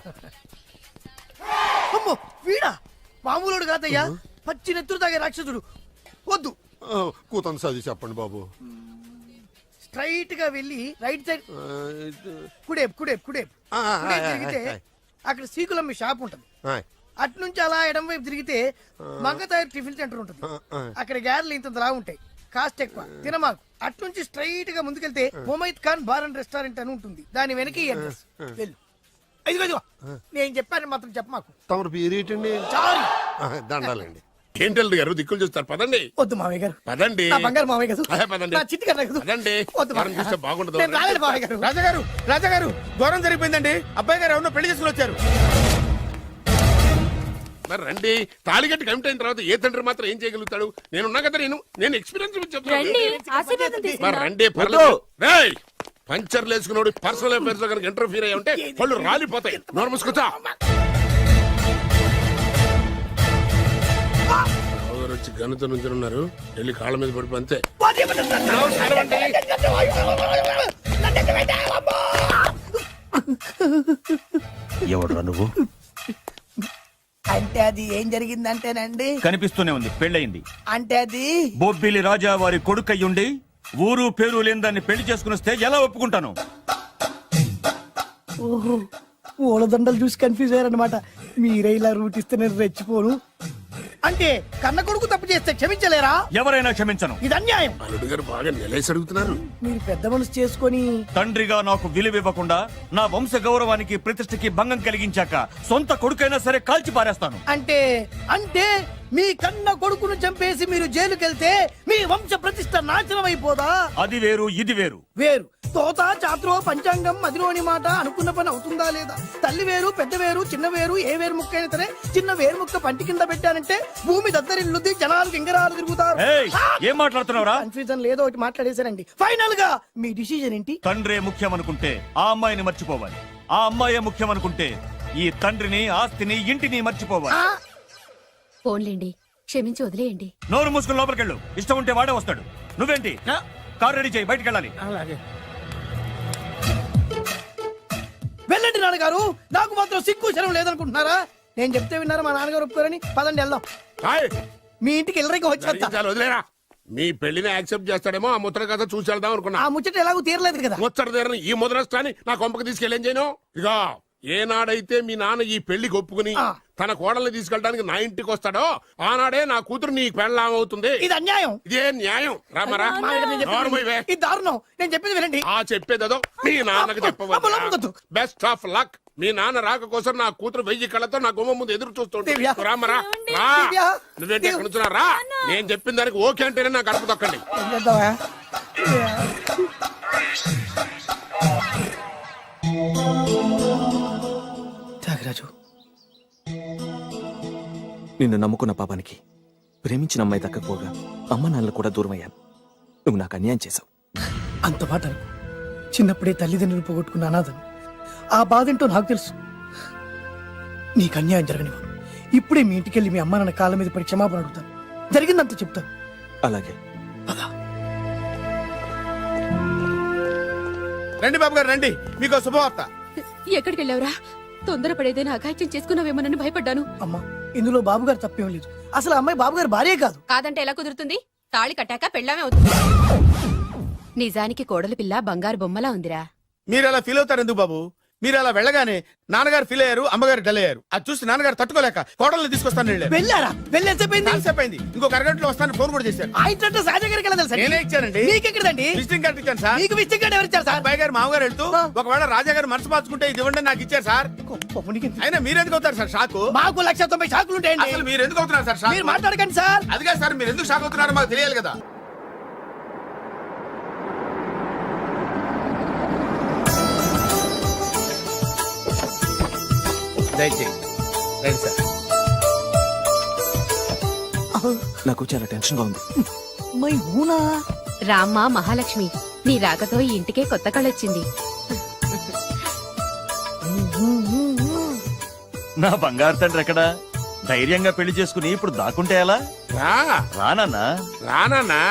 అమ్మో, వీడా? మామూలుడు కాదయ్యా, పచ్చి నెత్తురు తాగే రాక్షసుడు. వద్దు, కూతంత చదివి చెప్పండి బాబు. స్ట్రైట్ గా వెళ్ళి రైట్ సైడ్ కుడేపు తిరిగితే అక్కడ శ్రీకులమ్మ షాప్ ఉంటది. అట్నుంచి అలా ఎడం వైపు తిరిగితే మంగతాయి టిఫిన్ సెంటర్ ఉంటుంది. అక్కడ గ్యారెలు ఇంతలా ఉంటాయి, కాస్ట్ ఎక్కువ, తినమాకు. అట్నుంచి స్ట్రైట్ గా ముందుకెళ్తే Mumaith Khan bar and restaurant అని ఉంటుంది. దాని వెనక ఈ అడ్రస్. వెళ్ళు. ఇదిగో నేను చెప్పాను మాత్రం చెప్పమాకు. తమరు పేరేటండి? సారీ. దండాలండి. ఏంటల్లుడు గారు దిక్కులు చూస్తారు, పదండి. వద్దు మామయ్య గారు, పదండి. నా బంగారు మామయ్య గారు, పదండి. నా చిట్టి గారు కదా. పదండి. వద్దు ఎవరిని చూస్తే బాగుండదు. నేను రాలేదు మామయ్య గారు. రాజాగారు రాజాగారు ఘోరం జరిగిపోయిందండి. అబ్బాయి గారు ఎవరినో పెళ్లి చేసుకుని వచ్చారు. మరి రండి. తాళిగట్టి కమిట్ అయిన తర్వాత ఏ తండ్రి మాత్రం ఏం చేయగలుగుతాడు? నేనున్నా కదా, నేను ఎక్స్పీరియన్స్ చెప్తాను. మరి రండి, పర్లేదు. రేయ్, పంచర్లు వేసుకున్నాడు పర్సనల్ అఫైర్స్ లో కనుక ఇంటర్ఫీర్ అయ్యి ఉంటే పళ్ళు రాలిపోతాయి. నోరు మూసుకొచ్చా. వచ్చి గనుత నుంచి ఉన్నారు, వెళ్ళి కాళ్ళ మీద పడిపో అంతే. ఎవడురా నువ్వు? అంటే అది ఏం జరిగిందంటేనండి, కనిపిస్తూనే ఉంది, పెళ్ళయింది. అంటే అది బొబ్బిలి రాజా వారి కొడుకయ్యుండి ఊరు పేరు లేని దాన్ని పెళ్లి చేసుకుని వస్తే ఎలా ఒప్పుకుంటాను? ఓహో, ఓలదండలు చూసి కన్ఫ్యూజ్ అయ్యారనమాట. మీరే ఇలా రూట్ ఇస్తే నేను రెచ్చిపోను. అంటే కన్న కొడుకు తప్పు చేస్తే క్షమించలేరా? ఎవరైనా క్షమించను. ఇది అన్యాయం. అల్లుడు గారు బాగా నిలేసి అడుగుతున్నారు. మీరు పెద్ద మనసు చేసుకొని తండ్రిగా నాకు విలువ ఇవ్వకుండా నా వంశ గౌరవానికి ప్రతిష్టకి భంగం కలిగించాక సొంత కొడుకైనా సరే కాల్చి పారేస్తాను. అంటే అంటే మీ కన్న కొడుకును చంపేసి మీరు జైలుకెళ్తే మీ వంశ ప్రతిష్ట నాశనం అయిపోదా? అది వేరు, ఇది వేరు. వేరు. తోత చాత్రో పంచాంగం మదిలోని మాట అనుకున్న పని అవుతుందా లేదా? తల్లి వేరు, పెద్ద వేరు, చిన్న వేరు, ఏ వేరు ముక్క అయినా సరే చిన్న వేరు ముక్క పంటి కింద పెట్టానంటే భూమి దద్దరిల్లుద్ది, జనాలు గింగరాలు తిరుగుతారు. ఏం మాట్లాడుతున్నావురా? కన్ఫ్యూజన్ లేదో ఒకటి మాట్లాడేశారండి. ఫైనల్ గా మీ డిసిజన్ ఏంటి? తండ్రే ముఖ్యం అనుకుంటే ఆ అమ్మాయిని మర్చిపోవాలి. ఆ అమ్మాయే ముఖ్యం అనుకుంటే ఈ తండ్రిని, ఆస్తిని, ఇంటిని మర్చిపోవాలి. ఫోన్లేండి, క్షమించి వదిలేయండి. నోరు మూసుకుని లోపలికెళ్ళు. ఇష్టం ఉంటే వాడే వస్తాడు. నువ్వేంటి? కారు రెడీ చేయి, బయటికి వెళ్ళాలి. వెళ్ళండి నాన్నగారు, నాకు మాత్రం సిగ్గు శరం లేదనుకుంటున్నారా? నేను చెప్తే విన్నారా మా నాన్నగారు ఒప్పుకోరని? పదండి వెళ్దాం. మీ ఇంటికి ఎల్లరికి వచ్చేస్తా. వదిలేరా, మీ పెళ్లిని యాక్సెప్ట్ చేస్తాడేమో ఆ ముద్ర కథ చూసి వెళ్దాం అనుకున్నా. ఆ ముచ్చట ఎలాగో తీరలేదు కదా. ముచ్చట తీరని ఈ ముద్రస్తాని నా కొంపకి తీసుకెళ్ళేం చేయను. ఇక ఏనాడైతే మీ నాన్న ఈ పెళ్లికి ఒప్పుకుని తన కోడల్ని తీసుకెళ్ళడానికి నా ఇంటికి వస్తాడో ఆనాడే నా కూతురు నీ పెళ్ళాం అవుతుంది. ఇది అన్యాయం. ఇదే న్యాయం. రామరా, ఇది దారుణం. నేను చెప్పేది వినండి. ఆ చెప్పేదో మీ నాన్నకు చెప్పవచ్చు. Best of luck. మీ నాన్న రాక కోసం నా కూతురు 1000 కళ్ళతో నా గుమ్మ ముందు ఎదురు చూస్తుంటే. రామరా, రా. నువ్వేంటి ఎక్కడ నుంచున్నా? రా. నేను చెప్పిన దానికి ఓకే అంటేనే నా గడప తొక్కండి. త్యాగరాజు, నిన్ను నమ్ముకున్న పాపానికి ప్రేమించిన అమ్మాయి దక్కకపోగా అమ్మ నాన్నలు కూడా దూరం అయ్యాను. నువ్వు నాకు అన్యాయం చేశావు. అంత మాట చిన్నప్పుడే తల్లిదండ్రులు పోగొట్టుకున్న అనాథను. ఆ బాధేంటో నాకు తెలుసు. నీకు అన్యాయం జరగనివ్వను. ఇప్పుడే మీ ఇంటికెళ్ళి మీ అమ్మ నాన్న కాళ్ళ మీద పడి క్షమాపణ అడుగుతాను. జరిగిందంత చెప్తాను. అలాగే. రండి బాబు గారు, రండి. మీకు శుభవార్త. ఎక్కడికి వెళ్ళావురా? తొందరపడేదైనా అఘాయిత్యం చేసుకున్నావేమోనని భయపడ్డాను. అమ్మా, ఇందులో బాబు గారు తప్పేం లేదు. అసలు అమ్మాయి బాబు గారు భార్యే కాదు. కాదంటే ఎలా కుదురుతుంది? తాళి కట్టాక పెళ్ళామే అవుతుంది. నిజానికి కోడలి పిల్ల బంగారు బొమ్మలా ఉందిరా. మీరు అలా ఫీల్ అవుతారు ఎందుకు బాబు? మీరు అలా వెళ్ళగానే నాన్నగారు ఫీల్ అయ్యారు, అమ్మగారు డల్ అయ్యారు. అది చూసి నాన్నగారు తట్టుకోలేక కోడల్ని తీసుకొస్తాను వెళ్ళారా? వెళ్ళేసేపోయింది. ఇంకొక అరగంటలో వస్తాను ఫోన్ కూడా చేశారు. నేనే ఇచ్చానండి. విజిటింగ్ కార్డు ఇచ్చాను సార్. మీకు విజిటింగ్ కార్డు ఎవరు ఇచ్చారు సార్? అబ్బాయి గారు మామగారు వెళ్తూ ఒకవేళ రాజా గారు మనసు మార్చుకుంటే ఇది ఇవ్వండి నాకు ఇచ్చారు సార్. అయినా మీరు ఎందుకు అవుతారు సార్ షాక్? మాకు 190 షాకులు ఉంటాయండి. అసలు మీరు ఎందుకు అవుతున్నారు సార్ షాక్? మీరు మాట్లాడకండి సార్. అదిగా సార్, మీరు ఎందుకు షాక్ అవుతున్నారో మాకు తెలియాలి కదా. నాకు చాలా టెన్షన్ గా ఉంది. రామ్మ మహాలక్ష్మి, నీ రాకతో ఈ ఇంటికే కొత్త కళొచ్చింది. నా బంగారు తండ్రి ఎక్కడా? ధైర్యంగా పెళ్లి చేసుకుని ఇప్పుడు దాక్కుంటే ఎలా? రానన్నా. రానన్నా.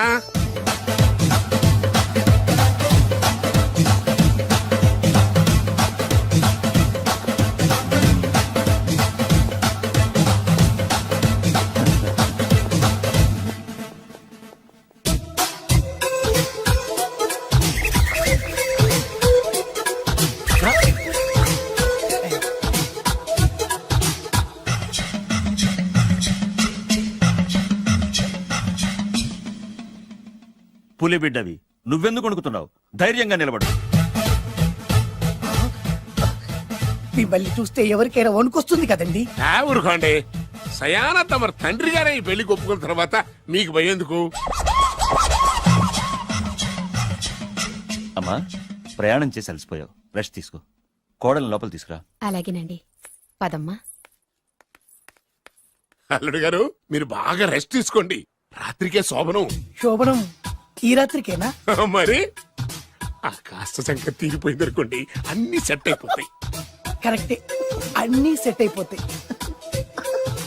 పులి బిడ్డవి, నువ్వెందుకు వణుకుతున్నావు? ధైర్యంగా నిలబడు. మిమ్మల్ని చూస్తే ఎవరికైనా వణుకొస్తుంది కదండి. ఊరుకోండి. సయానా తమ తండ్రి గారే ఈ పెళ్లి ఒప్పుకున్న తర్వాత మీకు భయందుకు? అమ్మా, ప్రయాణం చేసి అలసిపోయావు, రెస్ట్ తీసుకో. కోడలు లోపల తీసుకురా. అలాగేనండి. పదమ్మా. అల్లుడు గారు, మీరు బాగా రెస్ట్ తీసుకోండి. రాత్రికే శోభనం. శోభనం ఈ రాత్రికేనా? మరి ఆ కాస్త సంగతి తీరిపోయింది అనుకోండి, అన్ని సెట్ అయిపోతాయి. కరెక్టే, అన్నీ సెట్ అయిపోతాయి.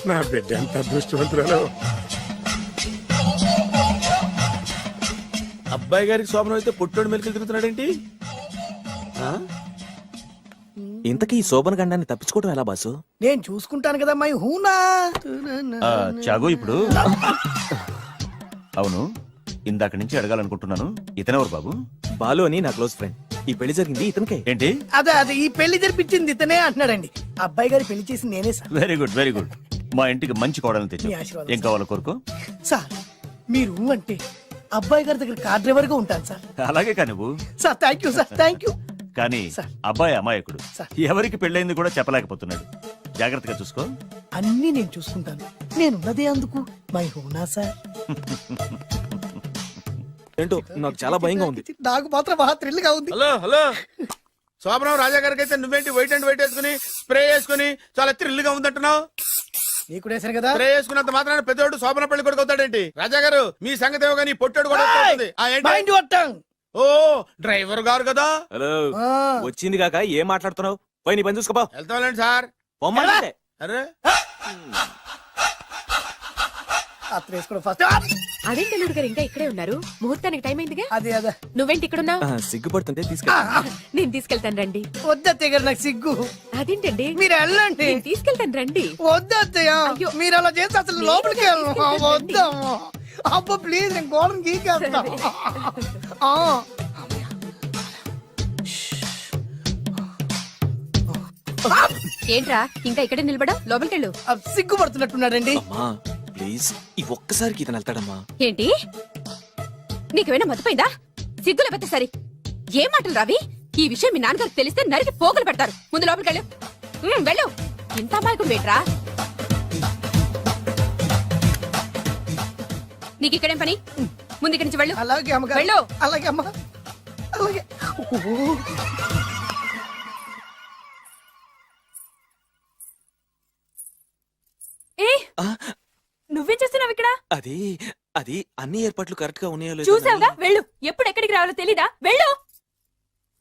నా బిడ్డ ఎంత అదృష్టవంతురాలు. అబ్బాయి గారికి శోభనం అయితే పుట్టోడు మెలికలు తిరుగుతున్నాడేంటి? ఇంతకీ ఈ శోభన గండాన్ని తప్పించుకోవడం ఎలా బాసు? నేను చూసుకుంటాను కదా మై హూనా. చాగు, ఇప్పుడు అవును, ఇందాక నుంచి అడగాలనుకుంటున్నాను, ఇతనెవరు బాబు? బాలు అని నా క్లోజ్ ఫ్రెండ్. ఈ పెళ్లి జరిగింది ఇతనికే. ఏంటి? అదే ఈ పెళ్లి జరిపించింది ఇతనే అంటున్నాడండి. అబ్బాయి గారి పెళ్లి చేసింది నేనే sir. Very good, very good. మా ఇంటికి మంచి కోడలను తెచ్చు. మీ ఆశీర్వాదం ఏం కావాలో కోరుకో. సార్ మీరు అంటే అబ్బాయి గారి దగ్గర కార్ డ్రైవర్ గా ఉంటాను సార్. అలాగే కా నువ్వు. Sir thank you sir, thank you. కానీ అబ్బాయి అమాయకుడు, ఎవరికి పెళ్ళైంది కూడా చెప్పలేకపోతున్నాడు. జాగ్రత్తగా చూసుకో. అన్నీ నేను చూసుకుంటాను, నేనున్నదే అందుకు మై హూనా సార్. ఏంటో నాకు చాలా భయంగా ఉంది. నాకు మాత్రం బాగా థ్రిల్ గా ఉంది. హలో హలో, శోభనం రాజా గారికి అయితే నువ్వేంటి వైట్ అండ్ వైట్ వేసుకుని స్ప్రే వేసుకుని చాలా థ్రిల్ గా ఉందంటున్నావు? నీకు వేసాను కదా. స్ప్రే వేసుకున్నంత మాత్రాన పెద్దోడు శోభన పెళ్లి కొడుకు అవుతాడేంటి? రాజా గారు, మీ సంగతి ఏమో కానీ పొట్టోడు కూడా అవుతుంది. ఓ డ్రైవర్ గారు కదా. హలో, వచ్చింది కాక ఏం మాట్లాడుతున్నావు? పోయి నీ పని చూసుకోపా. వెళ్తాండి సార్. అరే అదేంటి అల్లుడు గారు ఇంకా ఇక్కడే ఉన్నారు? ముహూర్తానికి టైం అయిందిగా. అదే అదే. నువ్వేంటి ఇక్కడున్నావు? సిగ్గుపడుతుంటే తీసుకెళ్ళి. నేను తీసుకెళ్తాను రండి. వద్దత్తయ్య గారు, నాకు సిగ్గు. అదేంటండి? మీరు వెళ్ళండి. నేను తీసుకెళ్తాను రండి. వద్దత్తయ్య, మీరు అలా చేస్తే అసలు లోపలికి వెళ్ళను. వద్దమ్మా. అబ్బా ప్లీజ్, నేను గోడను గీకేస్తా. ఏంట్రా ఇంకా ఇక్కడే నిలబడా? లోపలికెళ్ళు. సిగ్గుపడుతున్నట్టున్నాడండి. ప్లీజ్, ఈ ఒక్కసారికి ఇతను వెళ్తాడమ్మా. ఏంటి? నీకేమైనా మతిపోయిందా? సిగ్గు లేకపోతే సరి. ఏ మాటలు రావి? ఈ విషయం మీ నాన్నగారికి తెలిస్తే నరికి పోగులు పెడతారు. ముందు లోపలికెళ్ళు. వెళ్ళు. ఇంత అమాయకుడు వేట్రా? నీకు ఇక్కడేం పని? ముందు ఇక్కడి నుంచి వెళ్ళు. అలాగే అమ్మగారు. వెళ్ళు. అలాగే అమ్మా, అలాగే. నువ్వేం చేస్తున్నావు ఇక్కడ? అది అది అన్ని ఏర్పాట్లు కరెక్ట్ గా ఉన్నాయో చూసావుగా, వెళ్ళు. ఎప్పుడు ఎక్కడికి రావాలో తెలీదా? వెళ్ళు.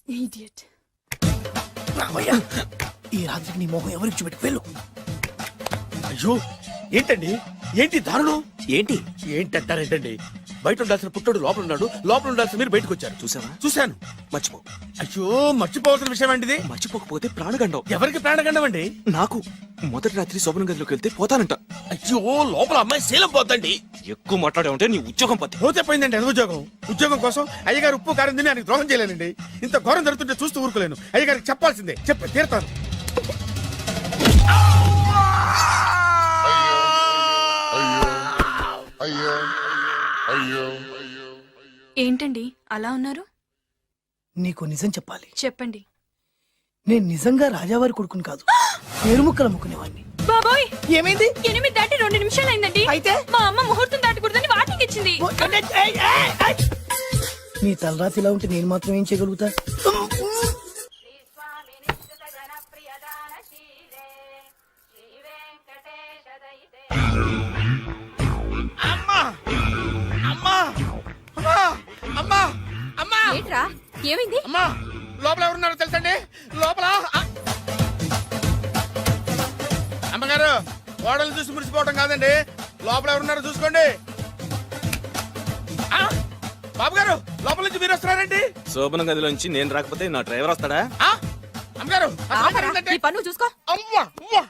ఇడియట్. రామయ్య, ఈ రాత్రికి నీ మొహం ఎవరికి చూపెట్టు. వెళ్ళు. అయ్యో, ఏంటండి? ఏంటి దారుణం? ఏంటి ఏంటంటారేంటండి? బయట ఉండాల్సిన పుట్టోడు లోపల ఉన్నాడు, లోపల ఉండాల్సిన మీరు బయటకు వచ్చారు. చూసావా? చూశాను. మర్చిపో. అయ్యో, మర్చిపోవాల్సిన విషయం ఏంటిది? మర్చిపోకపోతే ప్రాణగండం. ఎవరికి ప్రాణగండం అండి? నాకు. మొదటి రాత్రి శోభన గదిలోకి వెళ్తే పోతానంట. అయ్యో, లోపల అమ్మాయి శీలం పోతండి. ఎక్కువ మాట్లాడే ఉంటే నీ ఉద్యోగం పోతే. పోతే పోయిందండి. అది ఉద్యోగం. ఉద్యోగం కోసం అయ్యగారు ఉప్పు కారం తిని ఆయనకు ద్రోహం చేయలేనండి. ఇంత ఘోరం జరుగుతుంటే చూస్తూ ఊరుకోలేను. అయ్యగారికి చెప్పాల్సిందే, చెప్పి తీరుతాను. ఏంటండి అలా ఉన్నారు? నీకు నిజం చెప్పాలి. చెప్పండి. నేను నిజంగా రాజావారి కొడుకుని కాదు, పేరుముక్కలు అమ్ముకునేవాడిని. బాబోయ్, ఏమైంది? 8 దాటి 2 నిమిషాలు అయిందండి. అయితే మా అమ్మ ముహూర్తం దాటకూడదని వాటికి ఇచ్చింది. నీ తలరాతి ఇలా ఉంటే నేను మాత్రం ఏం చేయగలుగుతా? ఏంట్రా? ఏమైంది? అమ్మా, లోపల ఎవరున్నారో తెలుసండి? లోపల అమ్మగారు, ఓడలు చూసి మురిసిపోవటం కాదండి, లోపల ఎవరున్నారో చూసుకోండి. బాబు గారు, లోపల నుంచి మీరు వస్తున్నారండి? శోభన గదిలోంచి నేను రాకపోతే నా డ్రైవర్ వస్తాడా? అమ్మగారు, పన్ను చూసుకో. అమ్మా.